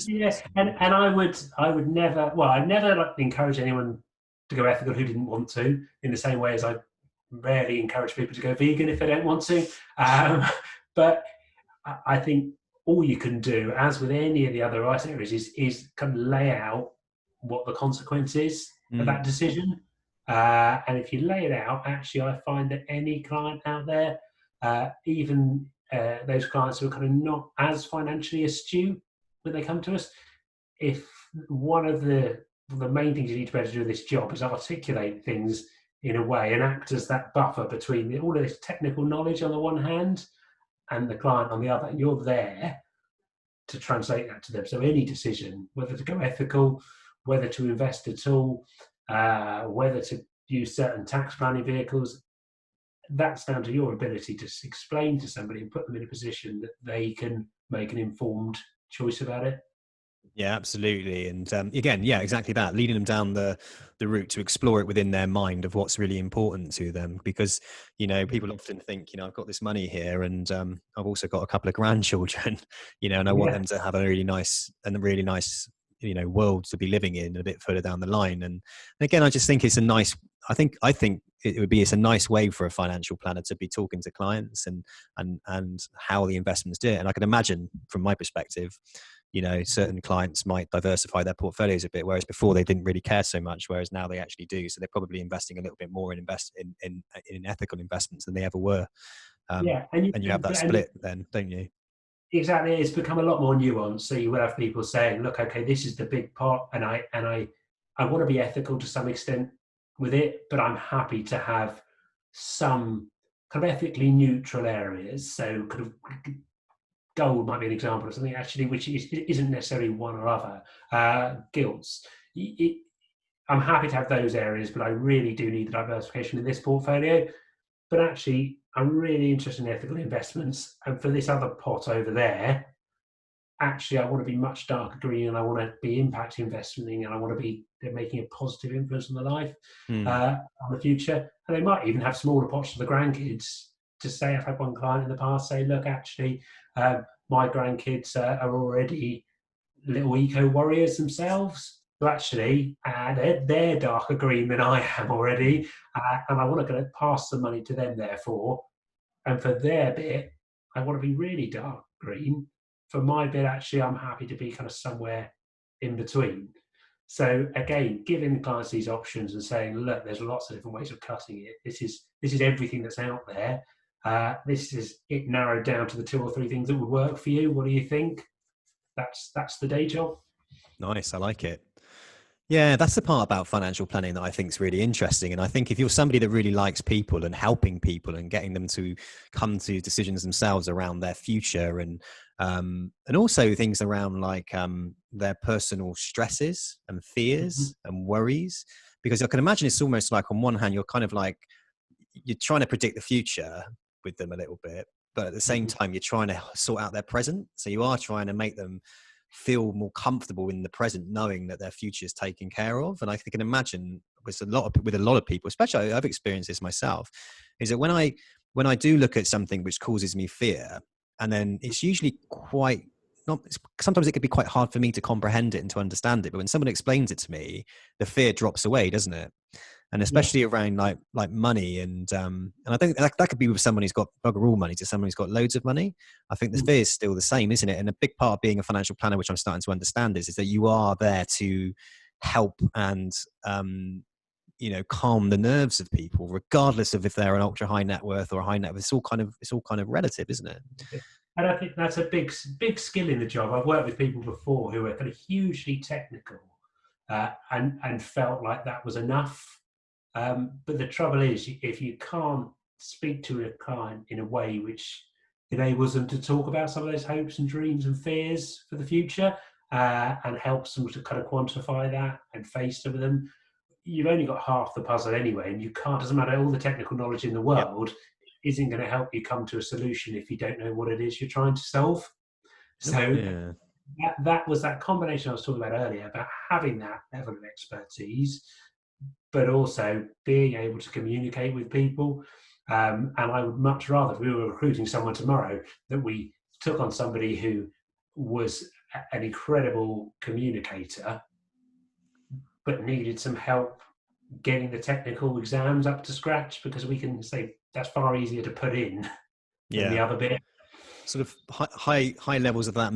Yeah, and I would never. Well, I never like encourage anyone to go ethical who didn't want to. In the same way as I rarely encourage people to go vegan if they don't want to. But I think all you can do, as with any of the other rights areas, is kind of lay out what the consequence is of that decision. And if you lay it out, actually, I find that any client out there, even those clients who are kind of not as financially astute when they come to us, if one of the main things you need to be able to do in this job is articulate things in a way and act as that buffer between all of this technical knowledge on the one hand and the client on the other, and you're there to translate that to them. So any decision, whether to go ethical, whether to invest at all, whether to use certain tax planning vehicles, that's down to your ability to explain to somebody and put them in a position that they can make an informed choice about it. Yeah, absolutely. And again, yeah, exactly that, leading them down the route to explore it within their mind of what's really important to them. Because, people often think, I've got this money here, and I've also got a couple of grandchildren, and I want them to have a really nice world to be living in a bit further down the line. And again, I just think it's I think it's a nice way for a financial planner to be talking to clients and how the investments do it. And I can imagine, from my perspective, certain clients might diversify their portfolios a bit, whereas before they didn't really care so much, whereas now they actually do. So they're probably investing a little bit more in ethical investments than they ever were. And you have that split then, don't you? Exactly. It's become a lot more nuanced. So you will have people saying, look, okay, this is the big part, and I want to be ethical to some extent with it, but I'm happy to have some kind of ethically neutral areas. So kind of gold might be an example of something actually which isn't necessarily one or other. Gilts. I'm happy to have those areas, but I really do need the diversification in this portfolio. But actually, I'm really interested in ethical investments. And for this other pot over there, actually, I want to be much darker green, and I want to be impact investing, and I want to be making a positive influence on the life, on the future. And they might even have smaller pots for the grandkids. To say, I've had one client in the past say, look, actually, my grandkids are already little eco warriors themselves. So actually, they're darker green than I am already, and I want to pass some money to them, therefore. And for their bit, I want to be really dark green. For my bit, actually, I'm happy to be kind of somewhere in between. So again, giving clients these options and saying, look, there's lots of different ways of cutting it. This is everything that's out there. This is it narrowed down to the 2 or 3 things that would work for you. What do you think? That's the day job. Nice. I like it. Yeah, that's the part about financial planning that I think is really interesting. And I think if you're somebody that really likes people and helping people and getting them to come to decisions themselves around their future and also things around like their personal stresses and fears and worries, because I can imagine it's almost like on one hand, you're kind of like, you're trying to predict the future with them a little bit, but at the same time, you're trying to sort out their present. So you are trying to make them feel more comfortable in the present, knowing that their future is taken care of. And I can imagine with a lot of people, especially I've experienced this myself, is that when I do look at something which causes me fear, and then it's usually sometimes it can be quite hard for me to comprehend it and to understand it. But when someone explains it to me, the fear drops away, doesn't it? And especially around like money, and I think that could be with someone who's got bugger all money to someone who's got loads of money. I think the fear is still the same, isn't it? And a big part of being a financial planner, which I'm starting to understand, is that you are there to help and calm the nerves of people, regardless of if they're an ultra high net worth or a high net worth. It's all kind of relative, isn't it? And I think that's a big skill in the job. I've worked with people before who are kind of hugely technical and felt like that was enough. But the trouble is, if you can't speak to a client in a way which enables them to talk about some of those hopes and dreams and fears for the future, and helps them to kind of quantify that and face some of them, you've only got half the puzzle anyway, and you can't, doesn't matter all the technical knowledge in the Yep. world, isn't going to help you come to a solution if you don't know what it is you're trying to solve. So that was that combination I was talking about earlier, about having that level of expertise, but also being able to communicate with people. And I would much rather, if we were recruiting someone tomorrow, that we took on somebody who was an incredible communicator, but needed some help getting the technical exams up to scratch, because we can say that's far easier to put in than the other bit. Sort of high levels of that,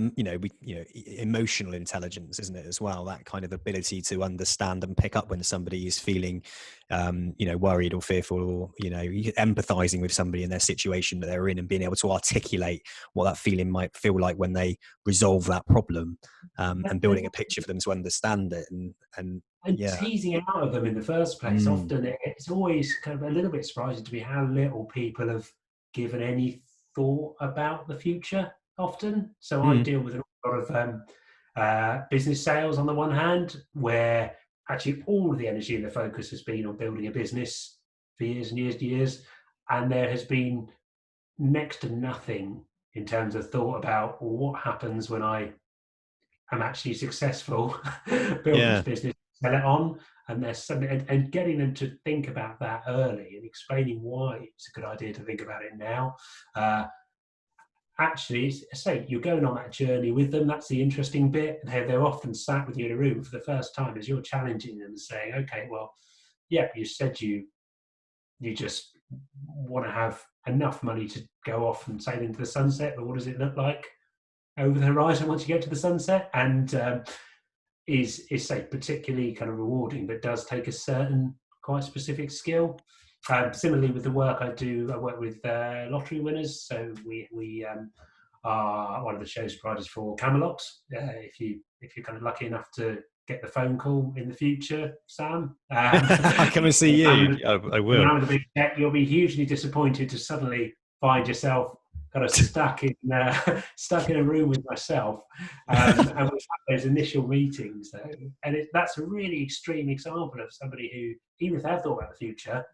emotional intelligence, isn't it, as well? That kind of ability to understand and pick up when somebody is feeling, worried or fearful, or, empathizing with somebody in their situation that they're in, and being able to articulate what that feeling might feel like when they resolve that problem, and building a picture for them to understand it, and teasing it out of them in the first place. Often it's always kind of a little bit surprising to me how little people have given any thought about the future often. So I deal with a lot of business sales on the one hand, where actually all of the energy and the focus has been on building a business for years and years and years, and there has been next to nothing in terms of thought about what happens when I am actually successful building this business, sell it on. And there's something, and getting them to think about that early and explaining why it's a good idea to think about it now. Actually, say you're going on that journey with them. That's the interesting bit. They're often sat with you in a room for the first time as you're challenging them and saying, "Okay, well, yeah, you said you just want to have enough money to go off and sail into the sunset, but what does it look like over the horizon once you get to the sunset?" And is say particularly kind of rewarding, but does take a certain quite specific skill. Similarly with the work I do, I work with lottery winners. So we are one of the shows providers for Camelot. If you're kind of lucky enough to get the phone call in the future, Sam, I come and see you. I will. With a big check, you'll be hugely disappointed to suddenly find yourself kind of stuck in a room with myself, and we have those initial meetings, and that's a really extreme example of somebody who, even if they have thought about the future,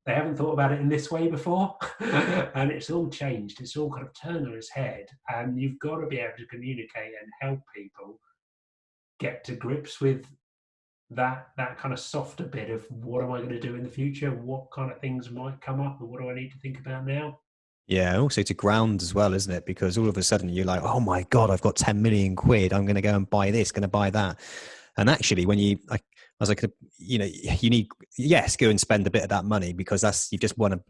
they haven't thought about it in this way before, and it's all changed. It's all kind of turned on its head, and you've got to be able to communicate and help people get to grips with that kind of softer bit of what am I going to do in the future, what kind of things might come up, and what do I need to think about now. Yeah, also to ground as well, isn't it? Because all of a sudden you're like, oh my God, I've got 10 million quid. I'm going to go and buy this, going to buy that. And actually, when you need, yes, go and spend a bit of that money, because you've just won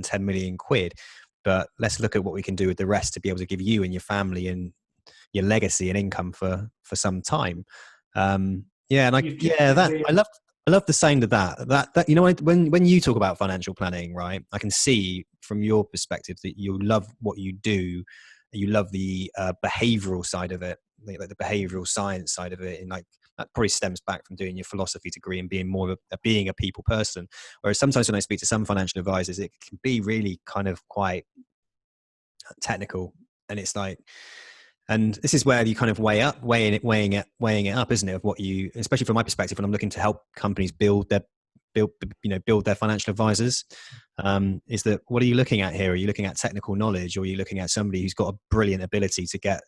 10 million quid. But let's look at what we can do with the rest to be able to give you and your family and your legacy and income for some time. I love the sound of that, when you talk about financial planning, right, I can see from your perspective that you love what you do. You love the behavioral side of it, like the behavioral science side of it. And like, that probably stems back from doing your philosophy degree and being more of being a people person. Whereas sometimes when I speak to some financial advisors, it can be really kind of quite technical. And it's like, and this is where you kind of weighing it up, isn't it? Of what you, especially from my perspective, when I'm looking to help companies build their financial advisors, is that what are you looking at here? Are you looking at technical knowledge, or are you looking at somebody who's got a brilliant ability to get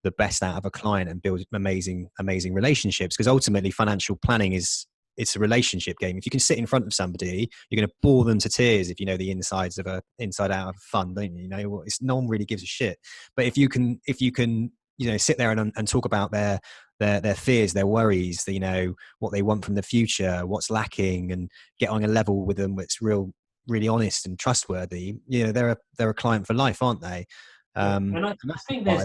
the best out of a client and build amazing relationships? Because ultimately, financial planning it's a relationship game. If you can sit in front of somebody, you're going to bore them to tears if you know the inside out of a fund, don't you? No one really gives a shit. But if you can sit there and talk about their fears, their worries, what they want from the future, what's lacking, and get on a level with them that's really honest and trustworthy, they're a client for life, aren't they? And I think there's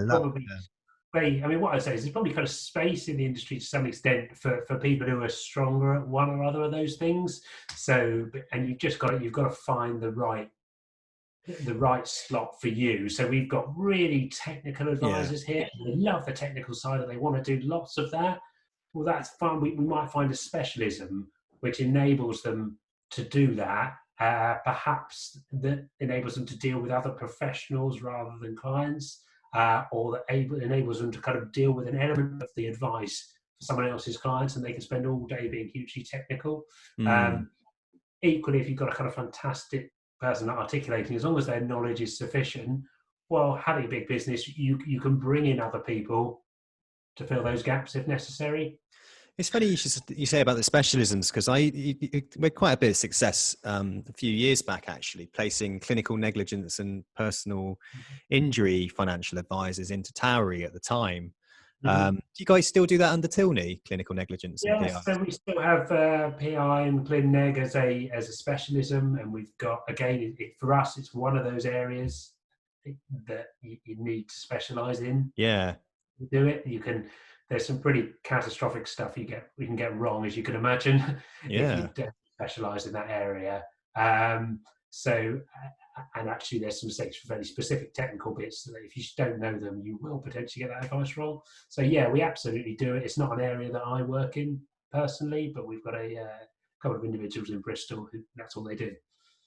probably what I say is there's probably kind of space in the industry to some extent for people who are stronger at one or other of those things. So, and you've got to find the right slot for you. So we've got really technical advisors here. They love the technical side and they want to do lots of that. Well, that's fun. We might find a specialism which enables them to do that perhaps that enables them to deal with other professionals rather than clients, or that enables them to kind of deal with an element of the advice for someone else's clients, and they can spend all day being hugely technical. Mm. Equally, if you've got a kind of fantastic person articulating, as long as their knowledge is sufficient, well, having a big business, you can bring in other people to fill those gaps if necessary. It's funny you say about the specialisms, because we had quite a bit of success a few years back, actually, placing clinical negligence and personal injury financial advisors into Towery at the time. Mm-hmm. Do you guys still do that under Tilney, clinical negligence and PI? Yes, so we still have PI and Clin Neg as a specialism, and we've got, again, for us, it's one of those areas that you need to specialise in. Yeah. To do it, there's some pretty catastrophic stuff you can get wrong, as you can imagine, if you don't specialise in that area. And actually, there's some mistakes for very specific technical bits that if you don't know them, you will potentially get that advice wrong. So yeah, we absolutely do it. It's not an area that I work in personally, but we've got a couple of individuals in Bristol who that's all they do.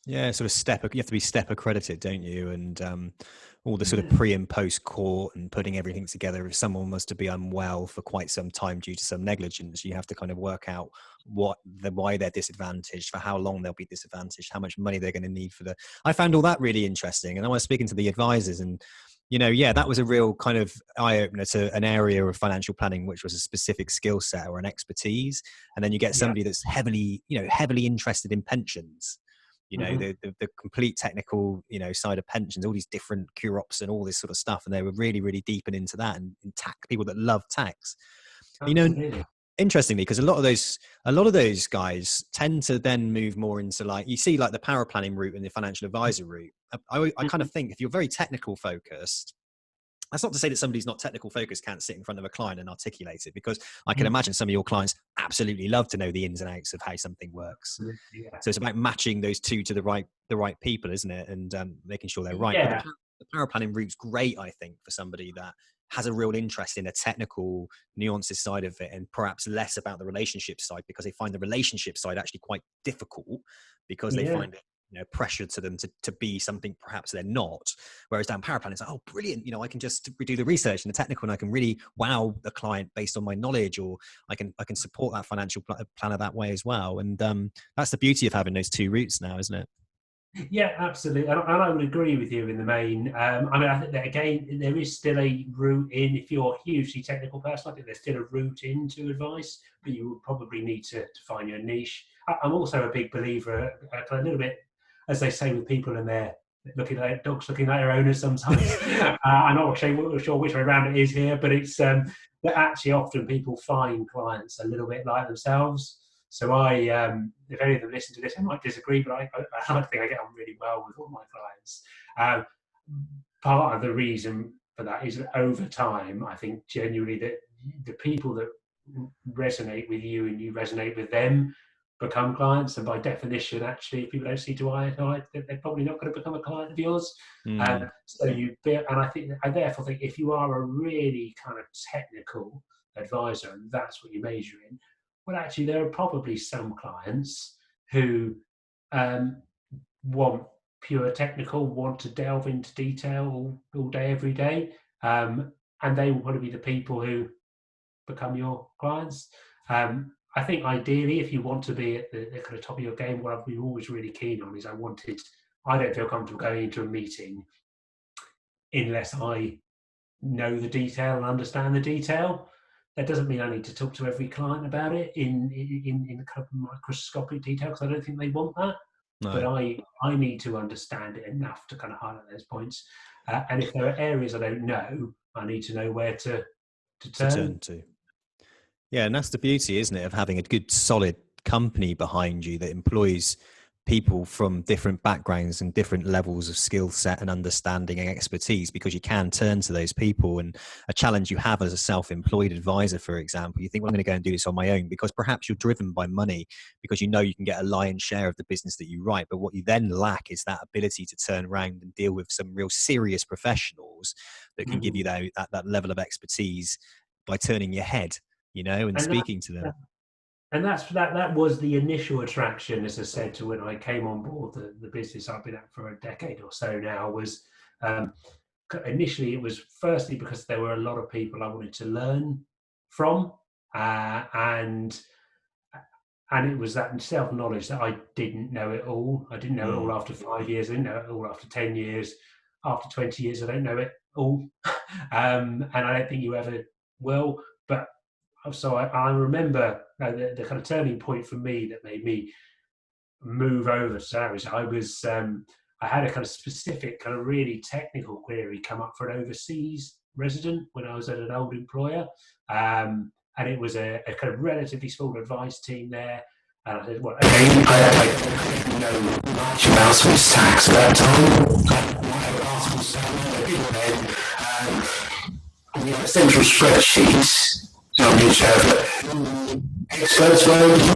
Yeah, sort of you have to be step accredited, don't you? And all the sort of pre and post court and putting everything together. If someone was to be unwell for quite some time due to some negligence, you have to kind of work out why they're disadvantaged, for how long they'll be disadvantaged, how much money they're going to need for I found all that really interesting. And I was speaking to the advisors, and that was a real kind of eye opener to an area of financial planning, which was a specific skill set or an expertise. And then you get somebody that's heavily interested in pensions. The complete technical, side of pensions, all these different QROPs and all this sort of stuff. And they were really, really deeping into that, and tax, people that love tax. Absolutely. Interestingly, because a lot of those guys tend to then move more into, like, you see, like the power planning route and the financial advisor route. I kind of think if you're very technical focused, that's not to say that somebody's not technical focused can't sit in front of a client and articulate it, because I can imagine some of your clients absolutely love to know the ins and outs of how something works. Yeah. So it's about matching those two to the right people, isn't it? And making sure they're right. Yeah. But the power planning route's great, I think, for somebody that has a real interest in the technical nuances side of it, and perhaps less about the relationship side, because they find the relationship side actually quite difficult, because they find it pressure to them to be something perhaps they're not. Whereas down power planning, it's like, oh, brilliant, I can just do the research and the technical, and I can really wow the client based on my knowledge, or I can support that financial planner that way as well. And that's the beauty of having those two routes now, isn't it? Yeah, absolutely, and I would agree with you in the main. I think that, again, there is still a route in. If you're a hugely technical person, I think there's still a route into advice, but you would probably need to find your niche. I'm also a big believer, a little bit, as they say, with people and their dogs looking like their owners sometimes. I'm not sure which way around it is here, but it's that actually often people find clients a little bit like themselves. So if any of them listen to this, I might disagree, but I think I get on really well with all my clients. Part of the reason for that is that over time, I think genuinely that the people that resonate with you and you resonate with them become clients, and by definition, actually, if people don't see to eye, they're probably not going to become a client of yours. So I therefore think if you are a really kind of technical advisor and that's what you major in, well, actually, there are probably some clients who want pure technical, want to delve into detail all day, every day, and they will probably be the people who become your clients. I think ideally, if you want to be at the kind of top of your game, what I've been always really keen on is I don't feel comfortable going into a meeting unless I know the detail and understand the detail. That doesn't mean I need to talk to every client about it in kind of microscopic detail, because I don't think they want that. No. But I need to understand it enough to kind of highlight those points. And if there are areas I don't know, I need to know where to turn to. Yeah, and that's the beauty, isn't it, of having a good, solid company behind you that employs people from different backgrounds and different levels of skill set and understanding and expertise, because you can turn to those people. And a challenge you have as a self-employed advisor, for example, you think, well, I'm going to go and do this on my own, because perhaps you're driven by money, because you can get a lion's share of the business that you write. But what you then lack is that ability to turn around and deal with some real serious professionals that can give you that level of expertise by turning your head, and speaking to them. And that was the initial attraction, as I said, to when I came on board the business I've been at for a decade or so now. Was initially, it was firstly because there were a lot of people I wanted to learn from, and it was that self-knowledge that I didn't know it all. I didn't know it all after 5 years. I didn't know it all after 10 years. After 20 years, I don't know it all. And I don't think you ever will. But so I remember the kind of turning point for me that made me move over to salaries. I had a kind of specific, kind of really technical query come up for an overseas resident when I was at an old employer. And it was a kind of relatively small advice team there. And I said, well, I didn't know much about Swiss tax at that time. We have central spreadsheets, experts areas.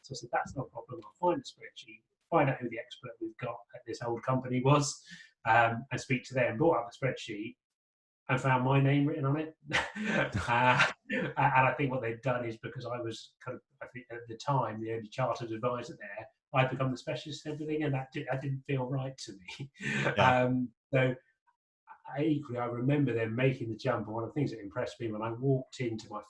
So I said, that's not a problem. I'll find the spreadsheet, find out who the expert we've got at this old company was, and speak to them. Brought up the spreadsheet and found my name written on it. And I think what they'd done is, because I was kind of, I think at the time, the only chartered advisor there, I'd become the specialist in everything, and that didn't feel right to me. Yeah. So equally, I remember them making the jump. And one of the things that impressed me when I walked into my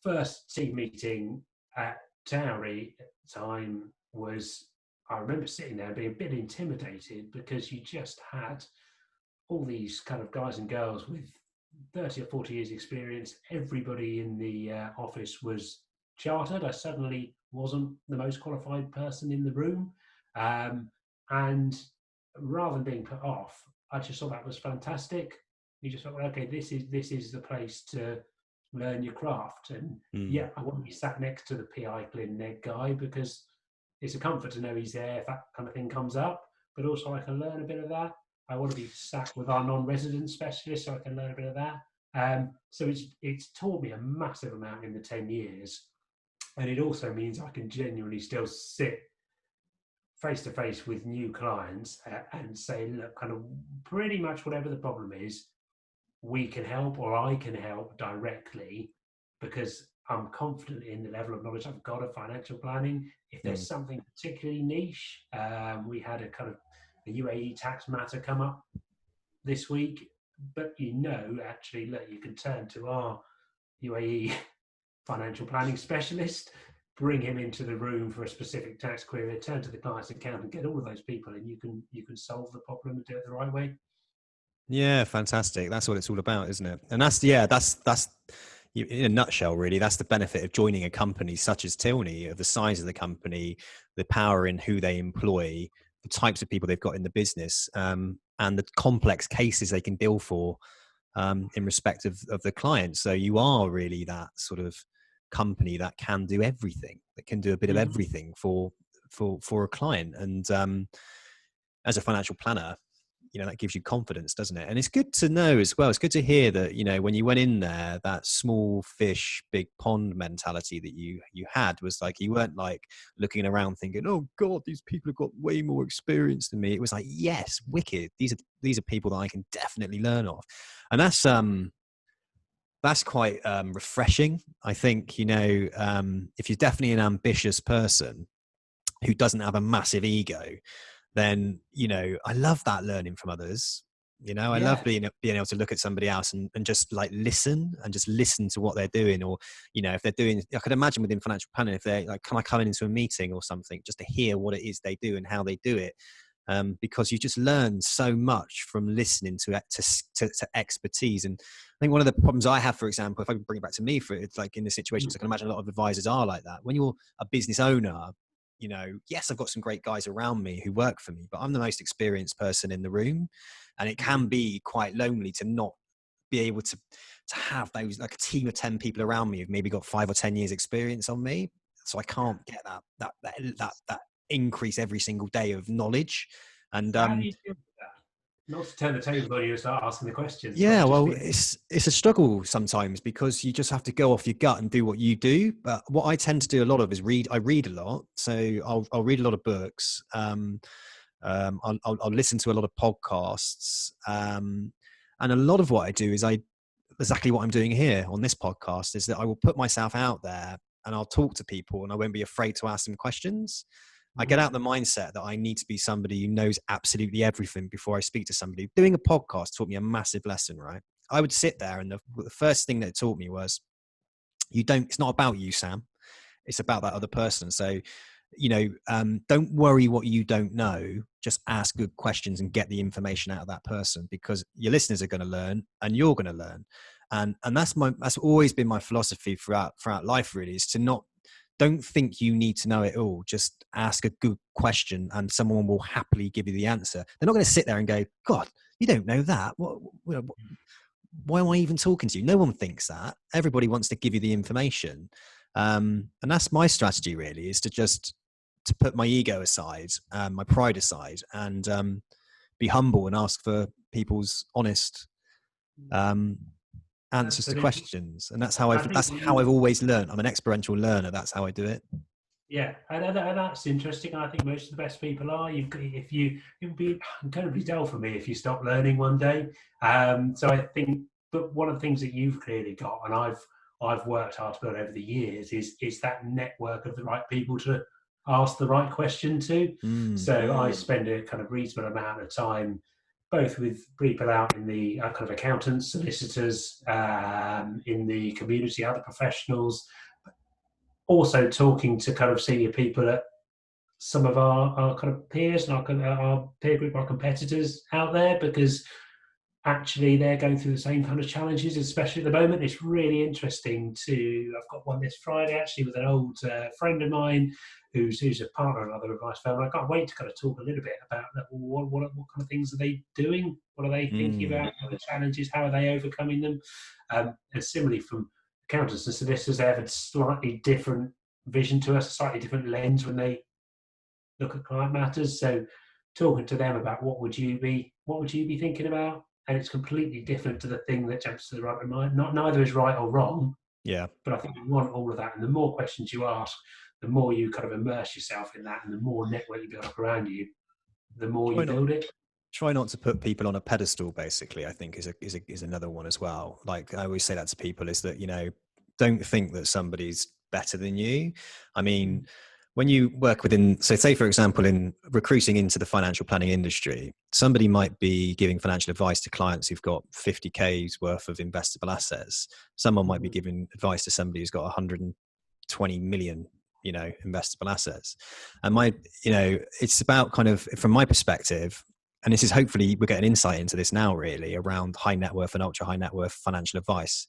first team meeting at Towery at the time was, I remember sitting there and being a bit intimidated, because you just had all these kind of guys and girls with 30 or 40 years experience. Everybody in the office was chartered. I suddenly wasn't the most qualified person in the room. And rather than being put off, I just thought that was fantastic. You just thought, okay, this is the place to learn your craft. And yeah, I want to be sat next to the PI Glyn Neg guy, because it's a comfort to know he's there if that kind of thing comes up, but also I can learn a bit of that. I want to be sat with our non-resident specialist, so I can learn a bit of that. So it's taught me a massive amount in the 10 years. And it also means I can genuinely still sit face to face with new clients and say, look, kind of pretty much whatever the problem is, we can help, or I can help directly, because I'm confident in the level of knowledge I've got of financial planning. If there's something particularly niche, we had a kind of a UAE tax matter come up this week, but actually, look, you can turn to our UAE financial planning specialist, bring him into the room for a specific tax query, turn to the client's account and get all of those people, and you can solve the problem and do it the right way. Yeah, fantastic. That's what it's all about, isn't it? And that's in a nutshell, really, that's the benefit of joining a company such as Tilney, of the size of the company, the power in who they employ, the types of people they've got in the business, and the complex cases they can deal for in respect of the client. So you are really that sort of company that can do everything, that can do a bit of everything for a client. And as a financial planner, that gives you confidence, doesn't it? And it's good to know as well. It's good to hear that, when you went in there, that small fish, big pond mentality that you had was like, you weren't like looking around thinking, oh God, these people have got way more experience than me. It was like, yes, wicked. These are people that I can definitely learn off. And that's quite refreshing. I think, if you're definitely an ambitious person who doesn't have a massive ego, then, I love that learning from others. I love being able to look at somebody else and just like listen to what they're doing. Or, if they're doing, I could imagine within financial planning, if they're like, can I come into a meeting or something just to hear what it is they do and how they do it? Because you just learn so much from listening to expertise. And I think one of the problems I have, for example, if I can bring it back to me, it's like in the situations, I can imagine a lot of advisors are like that. When you're a business owner, yes, I've got some great guys around me who work for me, but I'm the most experienced person in the room. And it can be quite lonely to not be able to have those, like a team of 10 people around me who've maybe got 5 or 10 years experience on me. So I can't get that increase every single day of knowledge. And how do you do that? Not to turn the tables on you and start asking the questions. Yeah, well, it's a struggle sometimes, because you just have to go off your gut and do what you do. But what I tend to do a lot of is read. I read a lot, so I'll read a lot of books. I'll listen to a lot of podcasts, and a lot of what I do is exactly what I'm doing here on this podcast, is that I will put myself out there and I'll talk to people and I won't be afraid to ask them questions. I get out the mindset that I need to be somebody who knows absolutely everything before I speak to somebody. Doing a podcast taught me a massive lesson, right? I would sit there and the first thing that it taught me was, it's not about you, Sam. It's about that other person. So, don't worry what you don't know. Just ask good questions and get the information out of that person, because your listeners are going to learn and you're going to learn. And that's always been my philosophy throughout life, really, is to don't think you need to know it all. Just ask a good question and someone will happily give you the answer. They're not going to sit there and go, God, you don't know that. Why am I even talking to you? No one thinks that. Everybody wants to give you the information. And that's my strategy, really, is to put my ego aside, my pride aside, and be humble and ask for people's honest answers to questions. And that's how I've always learned. I'm an experiential learner. That's how I do it. Yeah, and that's interesting. I think most of the best people are. It would be incredibly dull for me if you stop learning one day. So I think, but one of the things that you've clearly got, and I've worked hard to build over the years, is that network of the right people to ask the right question to. So I spend a kind of reasonable amount of time both with people out in the kind of accountants, solicitors, in the community, other professionals, also talking to kind of senior people at some of our kind of peers and our peer group, our competitors out there, because actually they're going through the same kind of challenges, especially at the moment. It's really interesting I've got one this Friday actually with an old friend of mine who's a partner in another advice firm. I can't wait to kind of talk a little bit about what kind of things are they doing? What are they thinking about? What are the challenges? How are they overcoming them? And similarly from accountants and solicitors, they have a slightly different vision to us, a slightly different lens when they look at client matters. So talking to them about what would you be thinking about? And it's completely different to the thing that jumps to the right of mind. Neither is right or wrong. Yeah. But I think you want all of that. And the more questions you ask, the more you kind of immerse yourself in that, and the more network you build up around you, the more you build it. Try not to put people on a pedestal, basically, I think is another one as well. Like I always say that to people, is that, don't think that somebody's better than you. I mean, when you work within, so say, for example, in recruiting into the financial planning industry, somebody might be giving financial advice to clients who've got 50K's worth of investable assets. Someone might be giving advice to somebody who's got 120 million, investable assets. And it's about kind of, from my perspective, and this is hopefully we're getting insight into this now, really, around high net worth and ultra high net worth financial advice.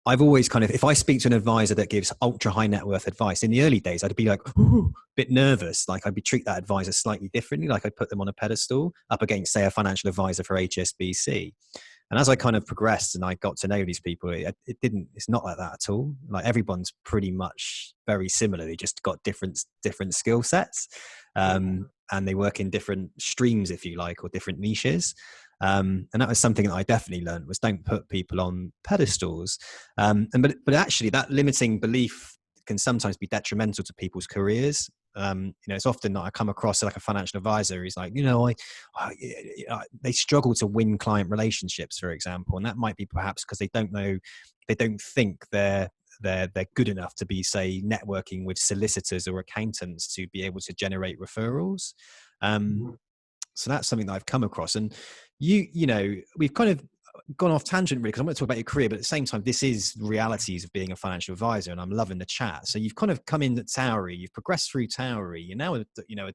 I've always kind of, if I speak to an advisor that gives ultra high net worth advice, in the early days, I'd be like, a bit nervous. Like I'd treat that advisor slightly differently. Like I'd put them on a pedestal up against, say, a financial advisor for HSBC. And as I kind of progressed and I got to know these people, it's not like that at all. Like everyone's pretty much very similar. They just got different skill sets. And they work in different streams, if you like, or different niches. And that was something that I definitely learned, was don't put people on pedestals. But actually that limiting belief can sometimes be detrimental to people's careers. It's often that I come across like a financial advisor. He's like, they struggle to win client relationships, for example. And that might be perhaps because they don't think they're good enough to be, say, networking with solicitors or accountants to be able to generate referrals. So that's something that I've come across. And we've kind of gone off tangent, really, because I want to talk about your career, but at the same time, this is realities of being a financial advisor, and I'm loving the chat. So you've kind of come in at Towery, you've progressed through Towery, you're now a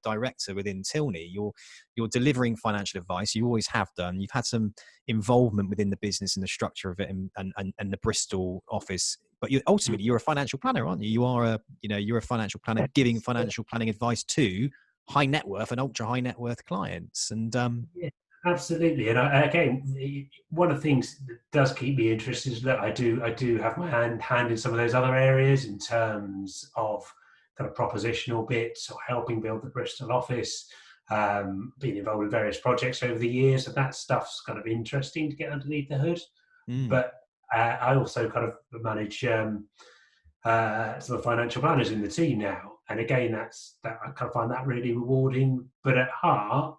director within Tilney. You're delivering financial advice. You always have done. You've had some involvement within the business and the structure of it, and the Bristol office. But ultimately you're a financial planner, aren't you? You're a financial planner giving financial planning advice to high net worth and ultra high net worth clients. And yeah, absolutely. And again, one of the things that does keep me interested is that I do have my hand in some of those other areas in terms of kind of propositional bits or helping build the Bristol office, being involved in various projects over the years. And that stuff's kind of interesting to get underneath the hood. But I also kind of manage some financial planners in the team now. And again, I kind of find that really rewarding. But at heart,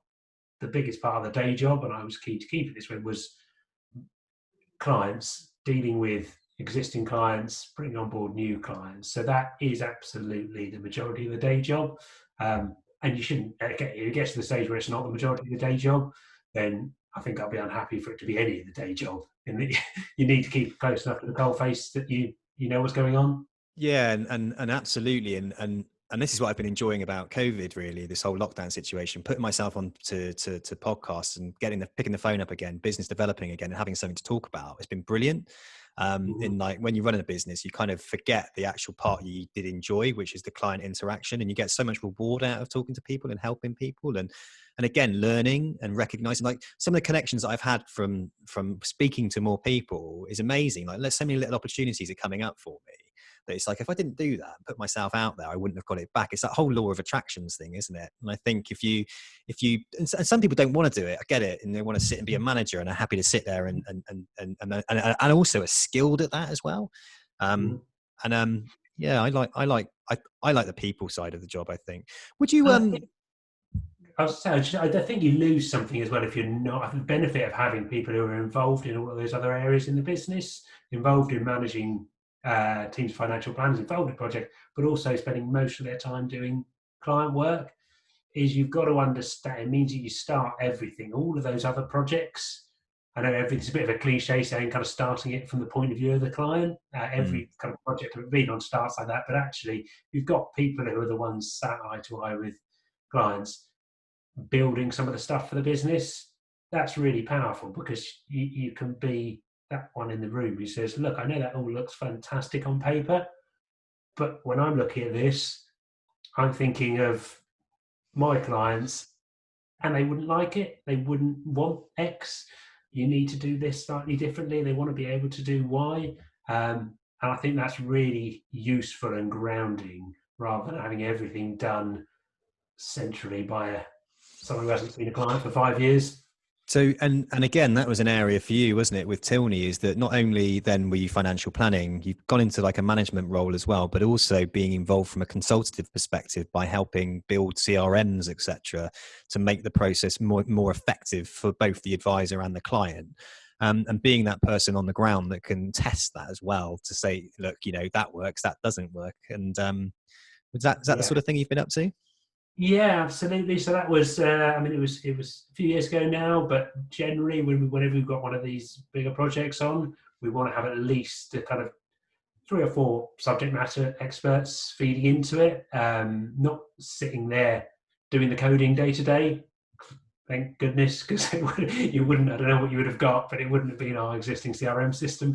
the biggest part of the day job, and I was keen to keep it this way, was clients dealing with existing clients, bringing on board new clients. So that is absolutely the majority of the day job. And you shouldn't, if it gets to the stage where it's not the majority of the day job, then I think I'll be unhappy for it to be any of the day job. And you need to keep close enough to the coalface that you know what's going on. Yeah, and absolutely, and this is what I've been enjoying about COVID, really, this whole lockdown situation, putting myself on to podcasts and picking the phone up again, business developing again, and having something to talk about. It's been brilliant. In like when you're running a business, you kind of forget the actual part you did enjoy, which is the client interaction, and you get so much reward out of talking to people and helping people, and again, learning and recognizing, like, some of the connections that I've had from speaking to more people is amazing. Like, there's so many little opportunities are coming up for me that it's like, if I didn't do that and put myself out there, I wouldn't have got it back. It's that whole law of attractions thing, isn't it? And I think if you and some people don't want to do it, I get it, and they want to sit and be a manager and are happy to sit there and also are skilled at that as well. Yeah, I like the people side of the job, I think. Would you I think you lose something as well if you're not. The benefit of having people who are involved in all of those other areas in the business, involved in managing teams' financial plans, involved in projects, but also spending most of their time doing client work, is you've got to understand. It means that you start everything, all of those other projects. I know it's a bit of a cliche saying kind of starting it from the point of view of the client. Every kind of project I've been on starts like that, but actually you've got people who are the ones sat eye to eye with clients, building some of the stuff for the business. That's really powerful, because you can be that one in the room who says, look, I know that all looks fantastic on paper, but when I'm looking at this, I'm thinking of my clients and they wouldn't like it. They wouldn't want X. You need to do this slightly differently. They want to be able to do Y. And I think that's really useful and grounding, rather than having everything done centrally by someone who hasn't seen a client for 5 years. So, and again, that was an area for you, wasn't it, with Tilney, is that not only then were you financial planning, you've gone into like a management role as well, but also being involved from a consultative perspective by helping build CRMs, etc., to make the process more effective for both the advisor and the client. And being that person on the ground that can test that as well, to say, look, that works, that doesn't work. And is that the sort of thing you've been up to? Yeah, absolutely. So that was, it was a few years ago now, but generally whenever we've got one of these bigger projects on, we want to have at least a kind of 3 or 4 subject matter experts feeding into it, not sitting there doing the coding day to day. Thank goodness, because you wouldn't, I don't know what you would have got, but it wouldn't have been our existing CRM system.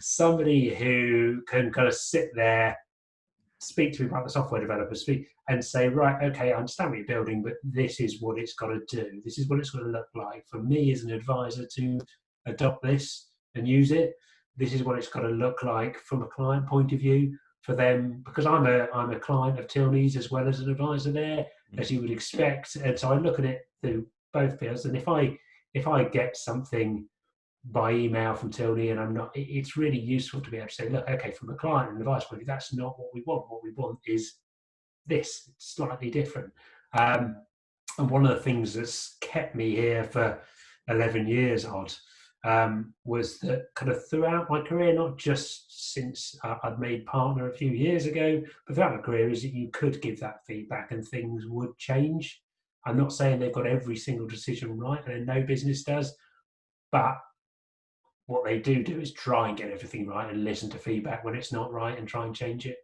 somebody who can kind of sit there, speak to me about the software developers, and say, right, okay, I understand what you're building, but this is what it's got to do. This is what it's going to look like for me as an advisor to adopt this and use it. This is what it's got to look like from a client point of view for them, because I'm a client of Tilney's as well as an advisor there, as you would expect. And so I look at it through both fields. And if I get something by email from Tilney and I'm not, it's really useful to be able to say, look, okay, from a client and advice point of view, that's not what we want. What we want is this, it's slightly different. And one of the things that's kept me here for 11 years odd, was that kind of throughout my career, not just since I'd made partner a few years ago, but throughout my career, is that you could give that feedback and things would change. I'm not saying they've got every single decision right, and no business does, but what they do is try and get everything right and listen to feedback when it's not right and try and change it.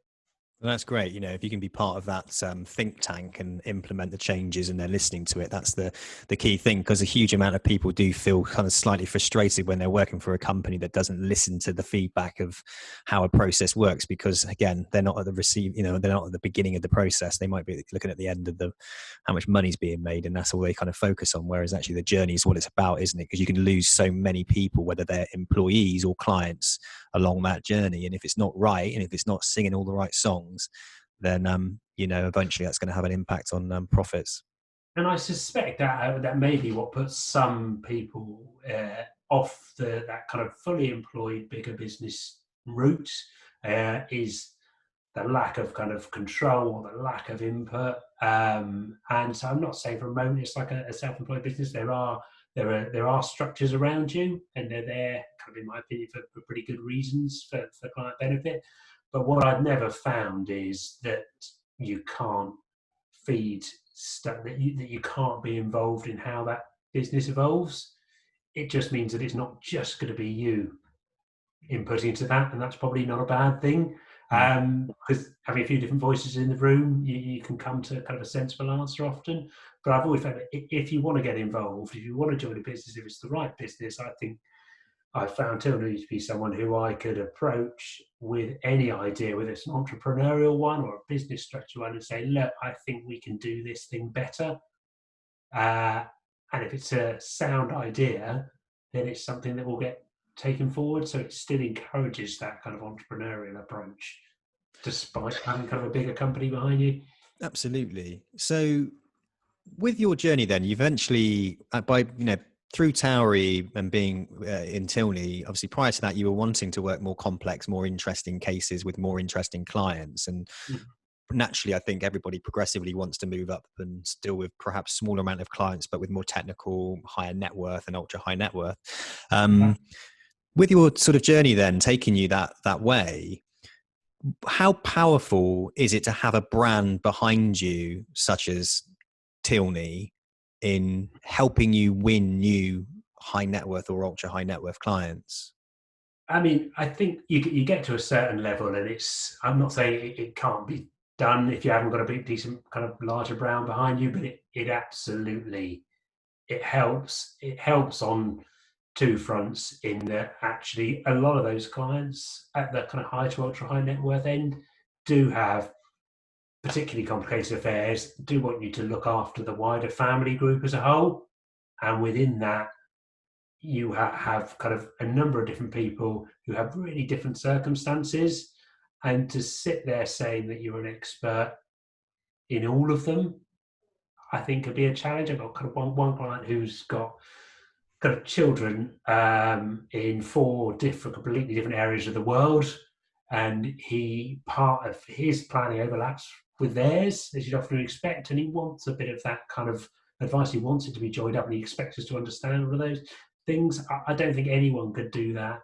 Well, that's great. If you can be part of that think tank and implement the changes and they're listening to it, that's the key thing, because a huge amount of people do feel kind of slightly frustrated when they're working for a company that doesn't listen to the feedback of how a process works, because again, they're not at the they're not at the beginning of the process. They might be looking at the end of how much money's being made, and that's all they kind of focus on. Whereas actually the journey is what it's about, isn't it? Because you can lose so many people, whether they're employees or clients, along that journey. And if it's not right, and if it's not singing all the right songs, then eventually that's going to have an impact on profits. And I suspect that may be what puts some people off that kind of fully employed bigger business route, is the lack of kind of control or the lack of input. And so I'm not saying for a moment it's like a self-employed business. There are there are structures around you, and they're there, kind of in my opinion, for pretty good reasons for client benefit. But what I've never found is that you can't feed stuff, that you can't be involved in how that business evolves. It just means that it's not just going to be you inputting into that, and that's probably not a bad thing. Because having a few different voices in the room, you can come to kind of a sensible answer often. But I've always found that if you want to get involved, if you want to join a business, if it's the right business, I think I found Tilney to be someone who I could approach with any idea, whether it's an entrepreneurial one or a business structure one, and say, look, I think we can do this thing better. And if it's a sound idea, then it's something that will get taken forward. So it still encourages that kind of entrepreneurial approach, despite having kind of a bigger company behind you. Absolutely. So with your journey then, you eventually, through Towery and being in Tilney, obviously prior to that, you were wanting to work more complex, more interesting cases with more interesting clients. And naturally, I think everybody progressively wants to move up and deal with perhaps smaller amount of clients, but with more technical, higher net worth and ultra high net worth. With your sort of journey then taking you that way, how powerful is it to have a brand behind you, such as Tilney, in helping you win new high net worth or ultra high net worth clients? I mean, I think you get to a certain level, and I'm not saying it can't be done if you haven't got a big, decent kind of larger brand behind you, but it absolutely, it helps. It helps on two fronts, in that actually a lot of those clients at the kind of high to ultra high net worth end do have particularly complicated affairs, do want you to look after the wider family group as a whole. And within that, you have kind of a number of different people who have really different circumstances. And to sit there saying that you're an expert in all of them, I think could be a challenge. I've got kind of one client who's got kind of children in four completely different areas of the world. And part of his planning overlaps with theirs, as you'd often expect. And he wants a bit of that kind of advice. He wants it to be joined up, and he expects us to understand all of those things. I don't think anyone could do that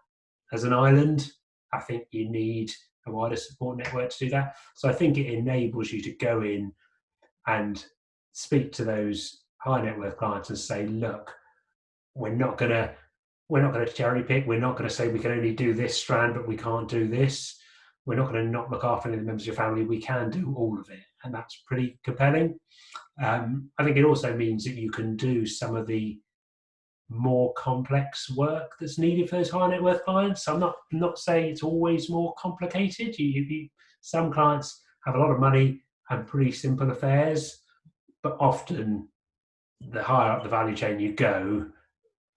as an island. I think you need a wider support network to do that. So I think it enables you to go in and speak to those high net worth clients and say, look, we're not going to cherry pick. We're not going to say we can only do this strand, but we can't do this. We're not going to not look after any of the members of your family. We can do all of it. And that's pretty compelling. I think it also means that you can do some of the more complex work that's needed for those high net worth clients. I'm not saying it's always more complicated. Some clients have a lot of money and pretty simple affairs, but often the higher up the value chain you go,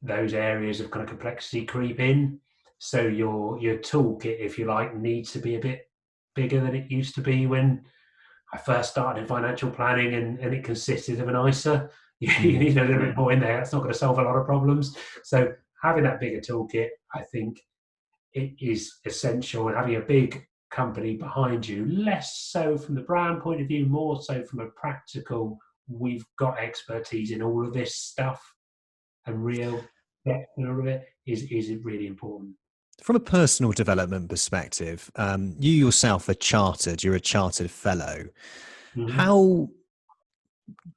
those areas of kind of complexity creep in. So your toolkit, if you like, needs to be a bit bigger than it used to be when I first started in financial planning, and it consisted of an ISA. You need a little bit more in there. That's not going to solve a lot of problems. So having that bigger toolkit, I think it is essential, and having a big company behind you, less so from the brand point of view, more so from a practical, we've got expertise in all of this stuff and real depth in all of it, is really important. From a personal development perspective, you yourself are chartered, you're a chartered fellow. Mm-hmm. How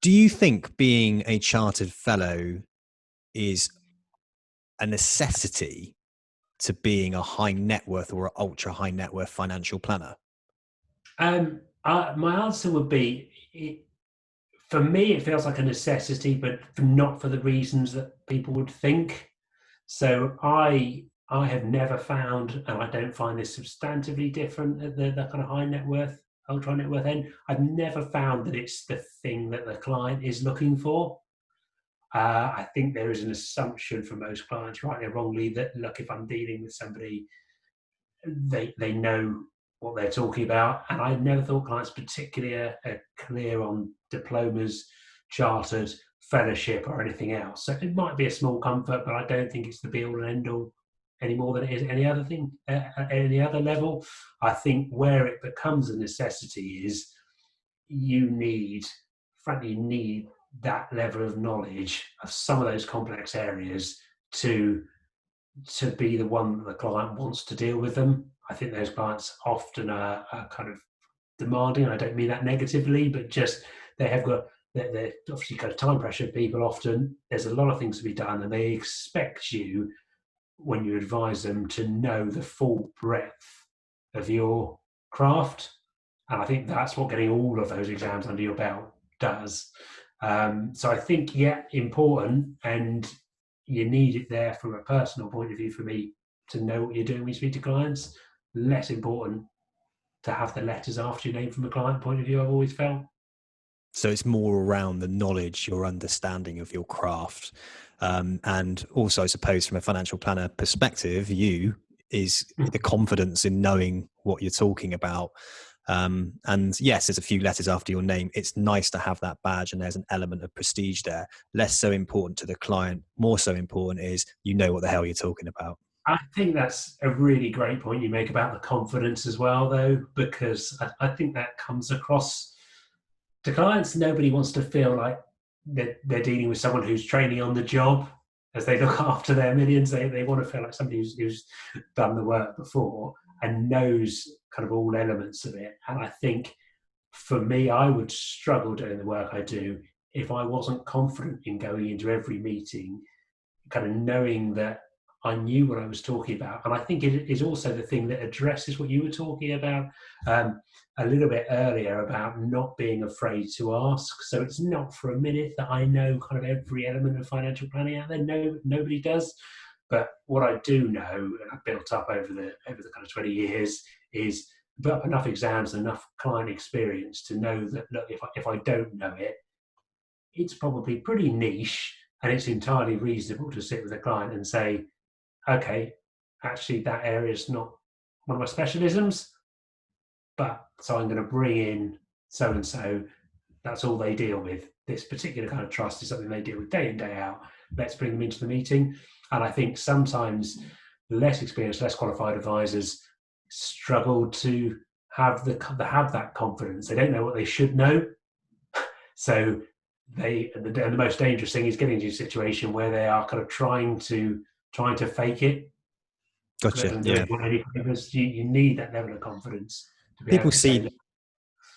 do you think being a chartered fellow is a necessity to being a high net worth or an ultra high net worth financial planner? My answer would be, for me, it feels like a necessity, but not for the reasons that people would think. So I have never found, and I don't find this substantively different at the kind of high net worth, ultra net worth end, I've never found that it's the thing that the client is looking for. I think there is an assumption for most clients, rightly or wrongly, that, look, if I'm dealing with somebody, they know what they're talking about. And I never thought clients particularly are clear on diplomas, chartered, fellowship, or anything else. So it might be a small comfort, but I don't think it's the be all and end all any more than it is any other thing at any other level. I think where it becomes a necessity is you need that level of knowledge of some of those complex areas to be the one that the client wants to deal with them. I think those clients often are kind of demanding, and I don't mean that negatively, but just they're obviously kind of time pressure people often. There's a lot of things to be done, and they expect you, when you advise them, to know the full breadth of your craft. And I think that's what getting all of those exams under your belt does. So I think, yeah, important, and you need it there from a personal point of view for me to know what you're doing when you speak to clients. Less important to have the letters after your name from a client point of view, I've always felt. So it's more around the knowledge, your understanding of your craft. And also, I suppose, from a financial planner perspective, is the confidence in knowing what you're talking about. And yes, there's a few letters after your name. It's nice to have that badge, and there's an element of prestige there. Less so important to the client. More so important is you know what the hell you're talking about. I think that's a really great point you make about the confidence as well, though, because I think that comes across to clients. Nobody wants to feel like they're dealing with someone who's training on the job as they look after their millions. They want to feel like somebody who's done the work before and knows kind of all elements of it. And I think for me, I would struggle doing the work I do if I wasn't confident in going into every meeting, kind of knowing that I knew what I was talking about. And I think it is also the thing that addresses what you were talking about a little bit earlier about not being afraid to ask. So it's not for a minute that I know kind of every element of financial planning out there. No, nobody does. But what I do know, and I've built up over the kind of 20 years, is built up enough exams and enough client experience to know that, look, if I don't know it, it's probably pretty niche, and it's entirely reasonable to sit with a client and say, okay, actually that area is not one of my specialisms, but so I'm going to bring in so and so. That's all they deal with. This particular kind of trust is something they deal with day in, day out. Let's bring them into the meeting. And I think sometimes less experienced, less qualified advisors struggle to have that confidence. They don't know what they should know. So the most dangerous thing is getting into a situation where they are kind of trying to fake it. Gotcha. Yeah. You need that level of confidence to be People able to see,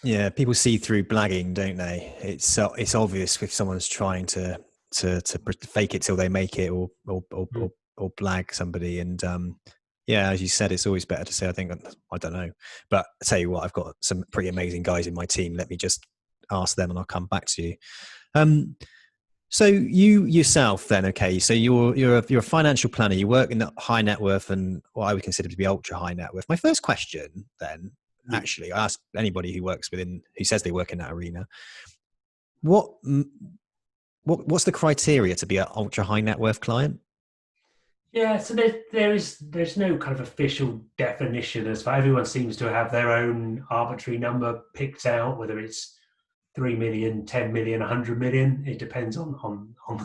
say, people see through blagging, don't they? It's obvious if someone's trying to fake it till they make it, or blag somebody. And as you said, it's always better to say, I don't know. But I tell you what, I've got some pretty amazing guys in my team. Let me just ask them, and I'll come back to you. So you yourself then, okay, so you're a financial planner, you work in the high net worth and what I would consider to be ultra high net worth. My first question then, actually, I ask anybody who says they work in that arena, what's the criteria to be an ultra high net worth client? Yeah, so there's no kind of official definition as far. Everyone seems to have their own arbitrary number picked out, whether it's 3 million, 10 million, 100 million. It depends on the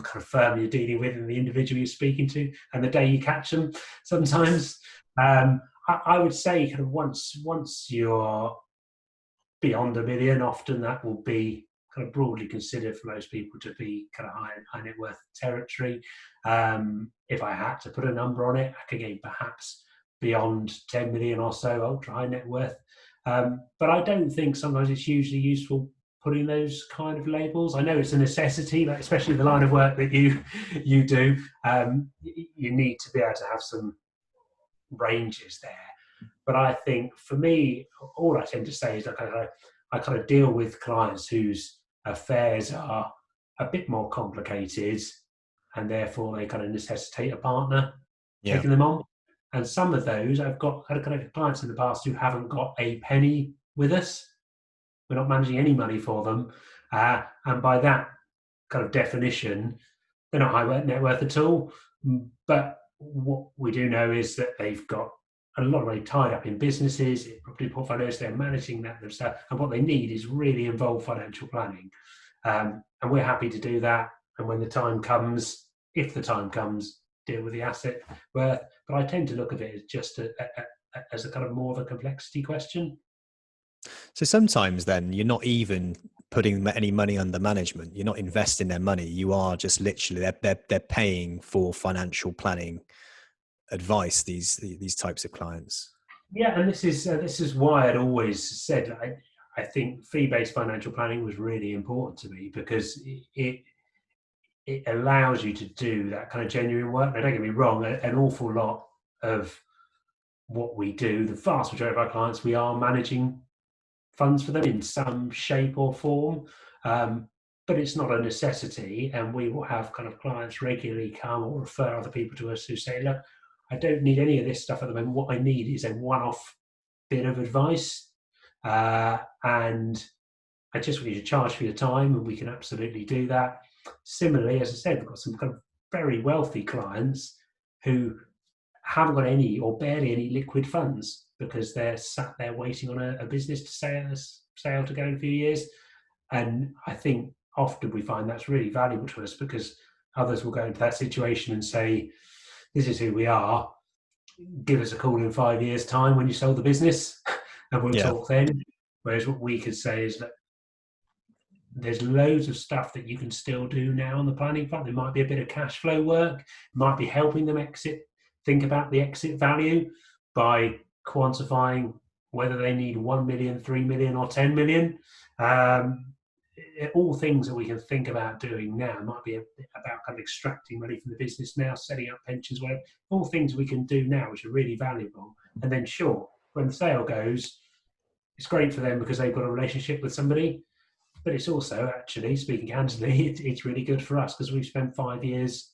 kind of firm you're dealing with and the individual you're speaking to and the day you catch them sometimes. I would say kind of once you're beyond a million, often that will be kind of broadly considered for most people to be kind of high net worth territory. If I had to put a number on it, I could go perhaps beyond 10 million or so, ultra high net worth. But I don't think sometimes it's hugely useful putting those kind of labels. I know it's a necessity, like especially the line of work that you do. You need to be able to have some ranges there. But I think for me, all I tend to say is I kind of deal with clients whose affairs are a bit more complicated, and therefore they kind of necessitate a partner taking them on. And some of those had kind of clients in the past who haven't got a penny with us. We're not managing any money for them. And by that kind of definition, they're not high net worth at all. But what we do know is that they've got a lot of money tied up in businesses, in property portfolios, they're managing that themselves. And what they need is really involved financial planning. And we're happy to do that. And when the time comes, if the time comes, deal with the asset worth. But I tend to look at it as just as a kind of more of a complexity question. So sometimes then you're not even putting any money under management. You're not investing their money. You are just literally they're paying for financial planning advice. These types of clients. Yeah, and this is why I'd always said I think fee-based financial planning was really important to me, because it allows you to do that kind of genuine work. Now, don't get me wrong, an awful lot of what we do, the vast majority of our clients, we are managing funds for them in some shape or form, but it's not a necessity. And we will have kind of clients regularly come or refer other people to us who say, look, I don't need any of this stuff at the moment. What I need is a one-off bit of advice, and I just want you to charge for your time, and we can absolutely do that. Similarly, as I said, we've got some kind of very wealthy clients who haven't got any or barely any liquid funds because they're sat there waiting on a business to sail to go in a few years. And I think often we find that's really valuable to us, because others will go into that situation and say, this is who we are, give us a call in 5 years' time when you sell the business and we'll talk then. Whereas what we could say is that there's loads of stuff that you can still do now on the planning front. There might be a bit of cash flow work, might be helping them think about the exit value by quantifying whether they need 1 million, 3 million or 10 million. All things that we can think about doing now. It might be about kind of extracting money from the business now, setting up pensions, whatever. All things we can do now which are really valuable. And then sure, when the sale goes, it's great for them because they've got a relationship with somebody. But it's also, actually, speaking candidly, it's really good for us because we've spent 5 years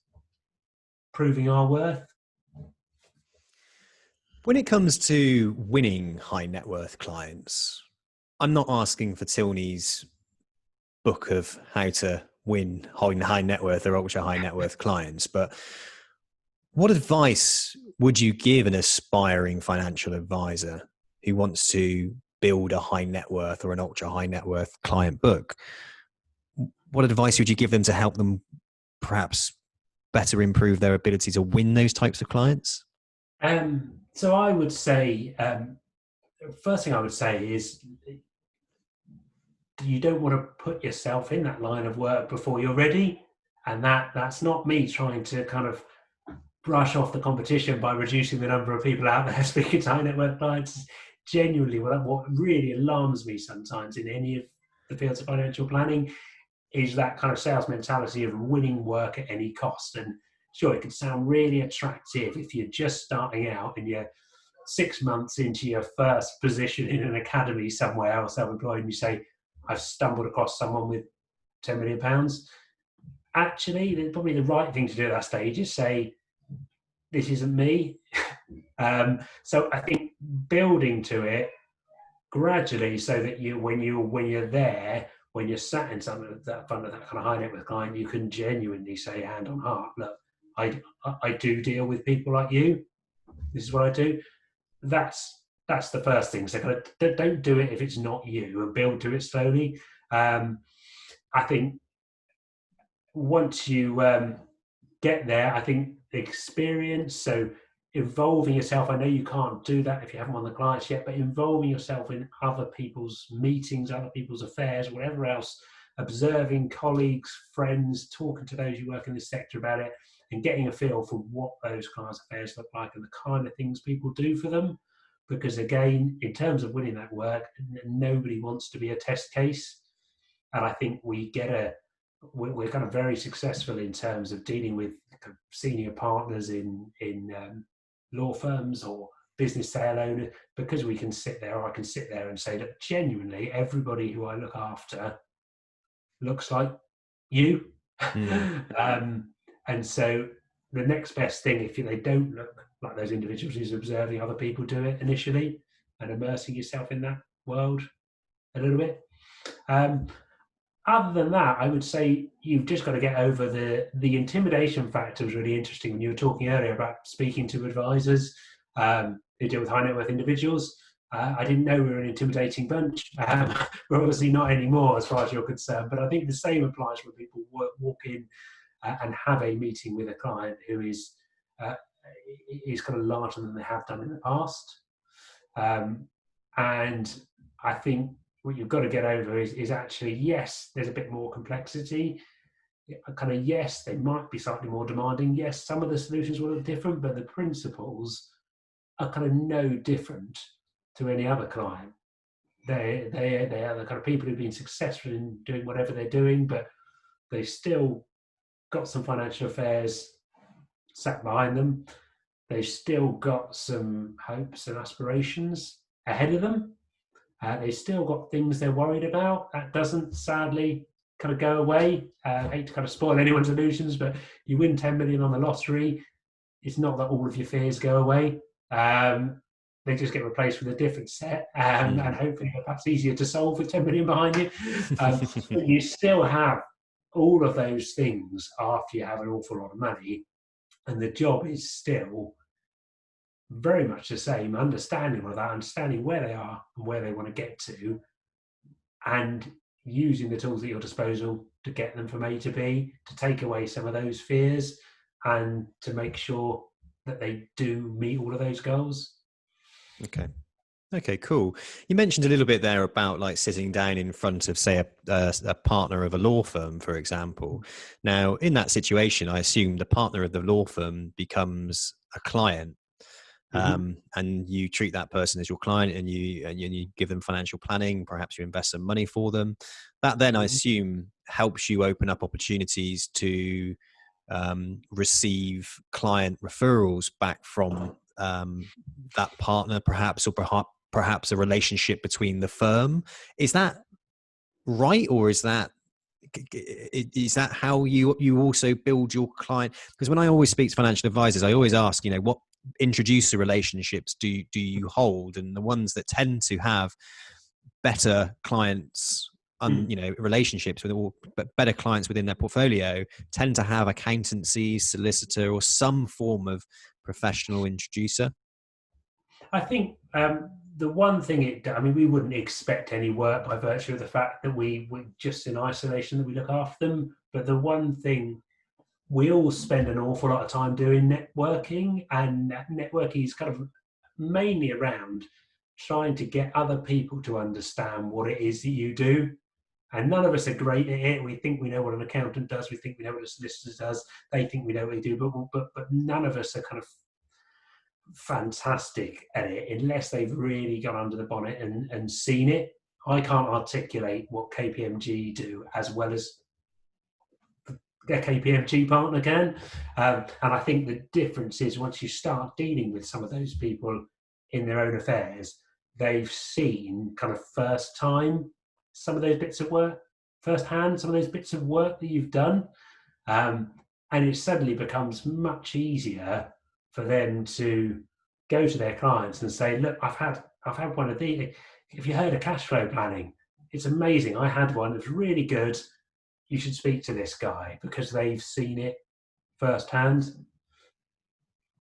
proving our worth. When it comes to winning high net worth clients, I'm not asking for Tilney's book of how to win high net worth or ultra high net worth clients, but what advice would you give an aspiring financial advisor who wants to build a high net worth or an ultra high net worth client book? What advice would you give them to help them perhaps better improve their ability to win those types of clients? So I would say, first thing I would say is you don't want to put yourself in that line of work before you're ready. And that's not me trying to kind of brush off the competition by reducing the number of people out there speaking to high net worth clients. Genuinely, what really alarms me sometimes in any of the fields of financial planning is that kind of sales mentality of winning work at any cost. And sure, it can sound really attractive if you're just starting out and you're 6 months into your first position in an academy somewhere or self-employed, and you say, I've stumbled across someone with £10 million. Actually, probably the right thing to do at that stage is say, this isn't me. So I think building to it gradually, so that when you're there, when you're sat in some of that front of that kind of high net worth client, you can genuinely say, hand on heart, look, I do deal with people like you. This is what I do. That's the first thing. So kind of don't do it if it's not you, and build to it slowly. I think once you get there, I think experience, so involving yourself. I know you can't do that if you haven't won the clients yet, but involving yourself in other people's meetings, other people's affairs, whatever else, observing colleagues, friends, talking to those who work in this sector about it, and getting a feel for what those clients' affairs look like and the kind of things people do for them. Because again, in terms of winning that work, nobody wants to be a test case. And I think we're kind of very successful in terms of dealing with senior partners in law firms or business sale owners, because we can sit there, or I can sit there and say that genuinely everybody who I look after looks like you. And so the next best thing, if they don't look like those individuals, is observing other people do it initially and immersing yourself in that world a little bit. Other than that, I would say you've just got to get over the intimidation factor. Was really interesting when you were talking earlier about speaking to advisors who deal with high net worth individuals. I didn't know we were an intimidating bunch. We're obviously not anymore as far as you're concerned, but I think the same applies when people walk in and have a meeting with a client who is kind of larger than they have done in the past. And I think what you've got to get over is actually, yes, there's a bit more complexity. Kind of, yes, they might be slightly more demanding. Yes, some of the solutions will look different, but the principles are kind of no different to any other client. They are the kind of people who've been successful in doing whatever they're doing, but they've still got some financial affairs sat behind them. They've still got some hopes and aspirations ahead of them. They've still got things they're worried about. That doesn't, sadly, kind of go away. I hate to kind of spoil anyone's illusions, but you win 10 million on the lottery, it's not that all of your fears go away. They just get replaced with a different set, and hopefully perhaps easier to solve with 10 million behind you. But you still have all of those things after you have an awful lot of money, and the job is still very much the same, understanding all of that, understanding where they are and where they want to get to, and using the tools at your disposal to get them from A to B, to take away some of those fears and to make sure that they do meet all of those goals. Okay, cool. You mentioned a little bit there about like sitting down in front of, say, a partner of a law firm, for example. Now, in that situation, I assume the partner of the law firm becomes a client, and you treat that person as your client, and you give them financial planning. Perhaps you invest some money for them. That then, I assume, helps you open up opportunities to receive client referrals back from that partner, perhaps, or perhaps a relationship between the firm. Is that right, or is that how you also build your client? Because when I always speak to financial advisors, I always ask, what introducer relationships do you hold? And the ones that tend to have better clients, relationships with all, but better clients within their portfolio, tend to have accountancy, solicitor, or some form of professional introducer. I think the one thing we wouldn't expect any work by virtue of the fact that we just in isolation that we look after them. But the one thing, we all spend an awful lot of time doing networking, and networking is kind of mainly around trying to get other people to understand what it is that you do. And none of us are great at it. We think we know what an accountant does. We think we know what a solicitor does. They think we know what they do, but none of us are kind of fantastic at it unless they've really gone under the bonnet and seen it. I can't articulate what KPMG do as well as a KPMG partner can. And I think the difference is once you start dealing with some of those people in their own affairs, they've seen kind of first time some of those bits of work, firsthand, some of those bits of work that you've done. And it suddenly becomes much easier for them to go to their clients and say, look, I've had one of these. If you heard of cash flow planning, it's amazing. I had one. It was really good. You should speak to this guy, because they've seen it firsthand.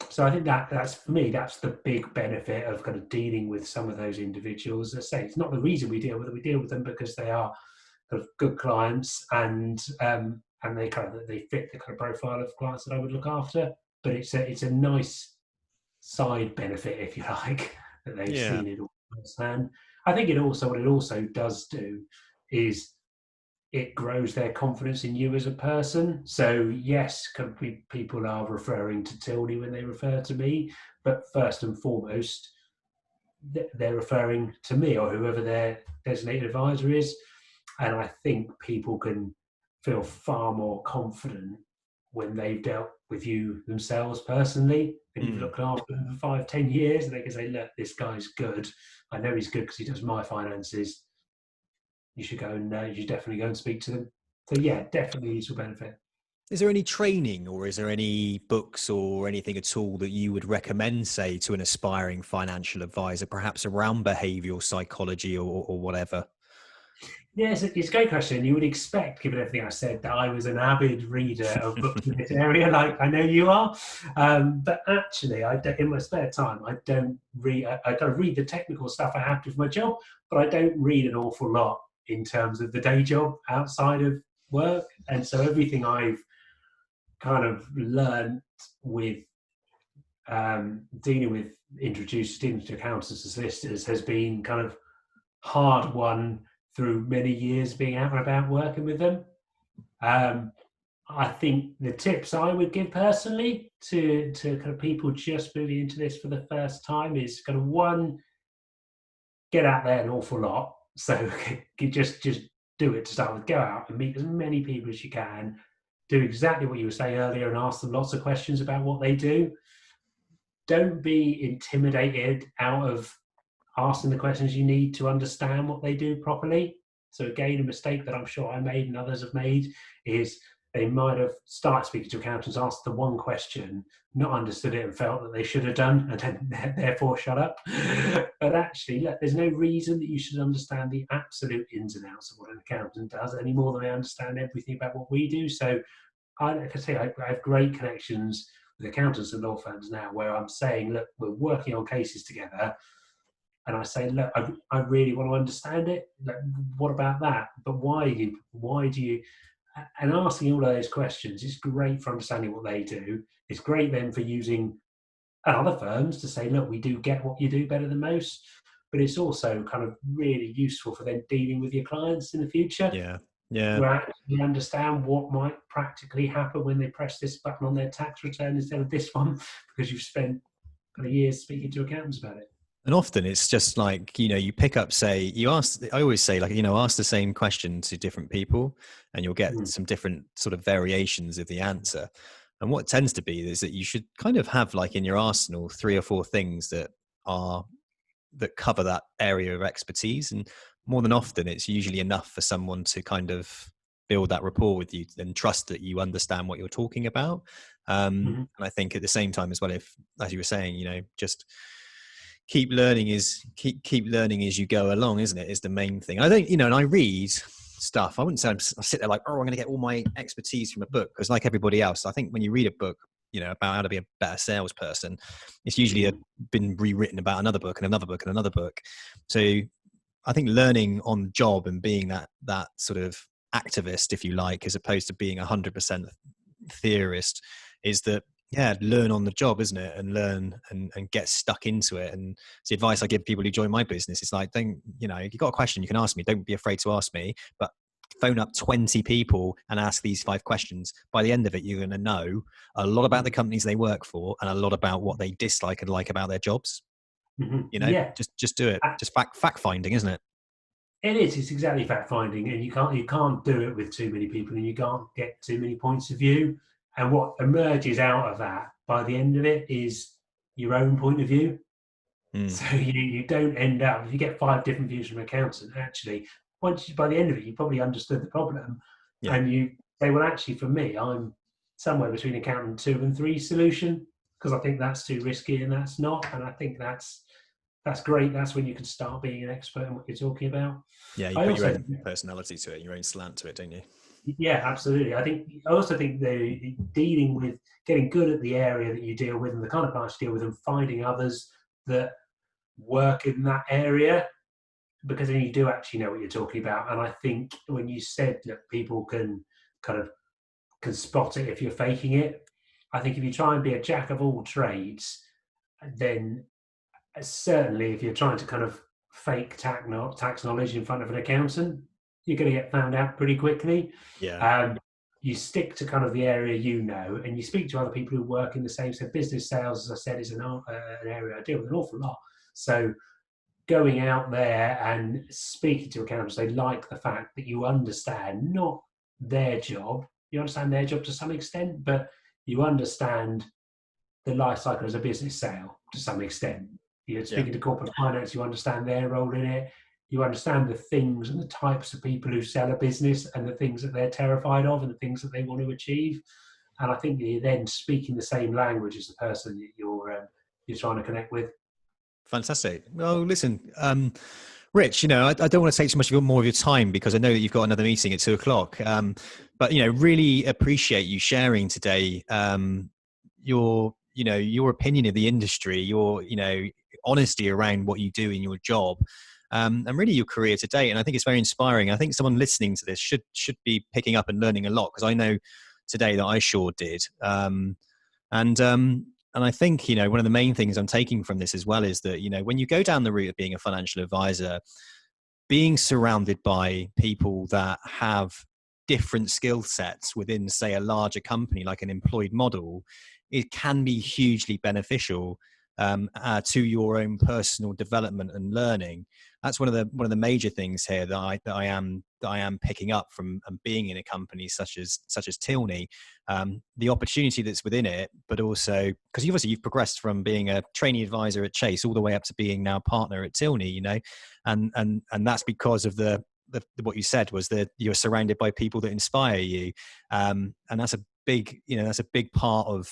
So I think that's, for me, that's the big benefit of kind of dealing with some of those individuals. As I say, it's not the reason we deal with them. We deal with them because they are kind of good clients, and they fit the kind of profile of clients that I would look after. But it's a nice side benefit, if you like, that they've seen it all firsthand. I think what it also does do is it grows their confidence in you as a person. So yes, people are referring to Tilney when they refer to me, but first and foremost, they're referring to me or whoever their designated advisor is. And I think people can feel far more confident when they've dealt with you themselves personally, and you've looked after them for 5-10 years, and they can say, look, this guy's good. I know he's good because he does my finances. You should definitely go and speak to them. So yeah, definitely useful benefit. Is there any training, or is there any books or anything at all that you would recommend, say, to an aspiring financial advisor, perhaps around behavioural psychology or whatever? Yes, it's a great question. You would expect, given everything I said, that I was an avid reader of books in this area, like I know you are. But actually, in my spare time, I don't read. I kind of read the technical stuff I have to for my job, but I don't read an awful lot in terms of the day job outside of work. And so everything I've kind of learned with dealing with introduced students to accountants and solicitors has been kind of hard-won through many years being out and about working with them. I think the tips I would give personally to kind of people just moving into this for the first time is kind of one, get out there an awful lot. So just do it to start with. Go out and meet as many people as you can. Do exactly what you were saying earlier and ask them lots of questions about what they do. Don't be intimidated out of asking the questions you need to understand what they do properly. So again, a mistake that I'm sure I made and others have made is they might have started speaking to accountants, asked the one question, not understood it and felt that they should have done, and then therefore shut up. But actually, look, there's no reason that you should understand the absolute ins and outs of what an accountant does any more than they understand everything about what we do. So I can say I have great connections with accountants and law firms now where I'm saying, look, we're working on cases together. And I say, look, I really want to understand it. Like, what about that? But why do you? And asking all of those questions is great for understanding what they do. It's great then for using other firms to say, look, we do get what you do better than most. But it's also kind of really useful for them dealing with your clients in the future. Yeah. Yeah. Who actually understand what might practically happen when they press this button on their tax return instead of this one, because you've spent kind of years speaking to accountants about it. And often it's just like, you pick up, say, I always say, like, ask the same question to different people and you'll get some different sort of variations of the answer. And what tends to be is that you should kind of have, like, in your arsenal, 3 or 4 things that cover that area of expertise. And more than often, it's usually enough for someone to kind of build that rapport with you and trust that you understand what you're talking about. And I think at the same time as well, if, as you were saying, just keep learning as you go along, isn't it? Is the main thing. I think, and I read stuff. I wouldn't say I sit there like, I'm going to get all my expertise from a book, because like everybody else, I think when you read a book, about how to be a better salesperson, it's usually been rewritten about another book and another book and another book. So I think learning on the job and being that sort of activist, if you like, as opposed to being 100% theorist, is that, learn on the job, isn't it? And learn and get stuck into it. And it's the advice I give people who join my business. It's like, if you've got a question, you can ask me. Don't be afraid to ask me, but phone up 20 people and ask these 5 questions. By the end of it, you're going to know a lot about the companies they work for and a lot about what they dislike and like about their jobs. Just do it. Just fact finding, isn't it? It is. It's exactly fact finding, and you can't do it with too many people, and you can't get too many points of view. And what emerges out of that by the end of it is your own point of view. So you don't end up, if you get 5 different views from an accountant, actually, by the end of it, you probably understood the problem. And you say, well, actually, for me, I'm somewhere between accountant 2 and 3 solution, because I think that's too risky and that's not. And I think that's great. That's when you can start being an expert in what you're talking about. Yeah, you put your own personality to it, your own slant to it, don't you? Yeah, absolutely. I also think the dealing with, getting good at the area that you deal with and the kind of clients you deal with, and finding others that work in that area, because then you do actually know what you're talking about. And I think when you said that people can spot it if you're faking it, I think if you try and be a jack of all trades, then certainly if you're trying to kind of fake tax knowledge in front of an accountant, you're going to get found out pretty quickly. You stick to kind of the area and you speak to other people who work in the same. So business sales, as I said, is an area I deal with an awful lot. So going out there and speaking to accountants, they like the fact that you understand not their job. You understand their job to some extent, but you understand the life cycle as a business sale to some extent. You're speaking to corporate finance, you understand their role in it. You understand the things and the types of people who sell a business and the things that they're terrified of and the things that they want to achieve. And I think you're then speaking the same language as the person that you're trying to connect with. Fantastic. Well, listen, Rich, I don't want to take too much more of your time because I know that you've got another meeting at 2:00. But really appreciate you sharing today your opinion of the industry, your honesty around what you do in your job, and really your career today. And I think it's very inspiring. I think someone listening to this should be picking up and learning a lot, because I know today that I sure did. And I think, one of the main things I'm taking from this as well is that, when you go down the route of being a financial advisor, being surrounded by people that have different skill sets within, say, a larger company like an employed model, it can be hugely beneficial to your own personal development and learning. That's one of the major things here that I am picking up from being in a company such as Tilney. The opportunity that's within it, but also because you've progressed from being a trainee advisor at Chase all the way up to being now partner at Tilney, you know, and that's because of what you said was that you're surrounded by people that inspire you, and that's a big part of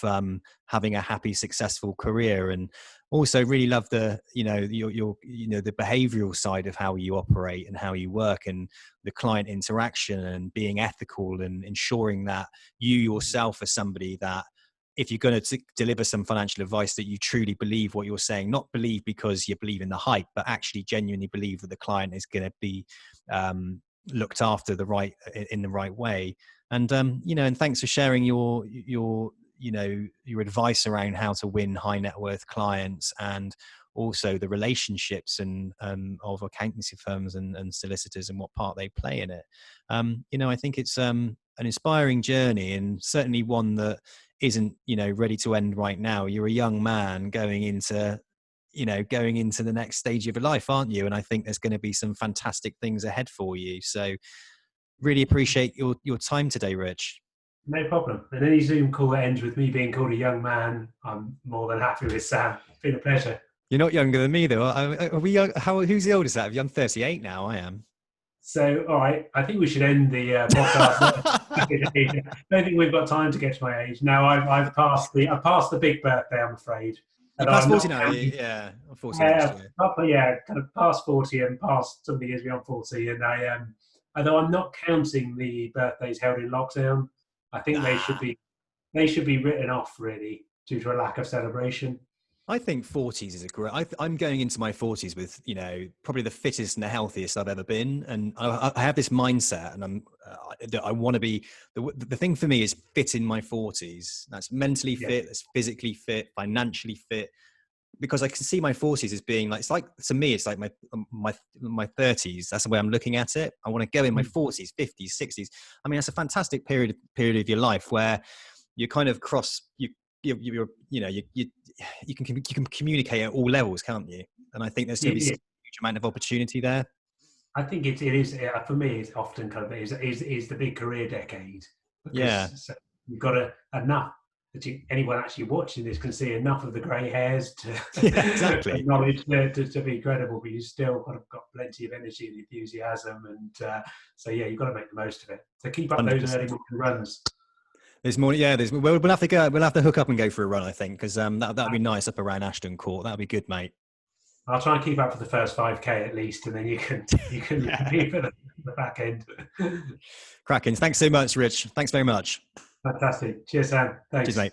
having a happy, successful career. And also really love the the behavioral side of how you operate and how you work and the client interaction and being ethical and ensuring that you yourself are somebody that, if you're going to deliver some financial advice, that you truly believe what you're saying, not believe because you believe in the hype, but actually genuinely believe that the client is going to be looked after in the right way. And and thanks for sharing your advice around how to win high net worth clients, and also the relationships and of accountancy firms and solicitors and what part they play in it. I think it's an inspiring journey, and certainly one that isn't ready to end right now. You're a young man going into the next stage of your life, aren't you? And I think there's going to be some fantastic things ahead for you. So really appreciate your time today, Rich. No problem. And any Zoom call that ends with me being called a young man, I'm more than happy with, Sam. It's been a pleasure. You're not younger than me, though. Are we young? Who's the oldest out of you? I'm 38 now. I am. So, all right, I think we should end the podcast. I don't think we've got time to get to my age. No, I've passed the big birthday, I'm afraid. You passed 40 now, yeah. I'm 40 next year. Yeah, kind of past 40 and past some of the years beyond 40. And although I'm not counting the birthdays held in lockdown, I think they should be written off, really, due to a lack of celebration. I think 40s is a great. I'm going into my 40s with probably the fittest and the healthiest I've ever been, and I have this mindset, and I want to be. The thing for me is fit in my 40s. That's mentally fit, that's physically fit, financially fit, because I can see my 40s as being like, to me it's like my 30s. That's the way I'm looking at it. I want to go in my 40s, 50s, 60s. I mean, that's a fantastic period of your life where you kind of cross you can communicate at all levels, can't you? And I think there's going to be a huge amount of opportunity there. I think it is for me. It's often kind of is the big career decade. So you've got enough that anyone actually watching this can see enough of the grey hairs to exactly acknowledge to be credible, but you still kind of got plenty of energy and enthusiasm, and so you've got to make the most of it. So keep up 100%. Those early morning runs. There's more. Yeah, we'll have to go. We'll have to hook up and go for a run, I think, because that'll be nice up around Ashton Court. That'll be good, mate. I'll try and keep up for the first 5K at least, and then you can keep at the back end. Cracking. Thanks so much, Rich. Thanks very much. Fantastic. Cheers, Sam. Thanks. Cheers, mate.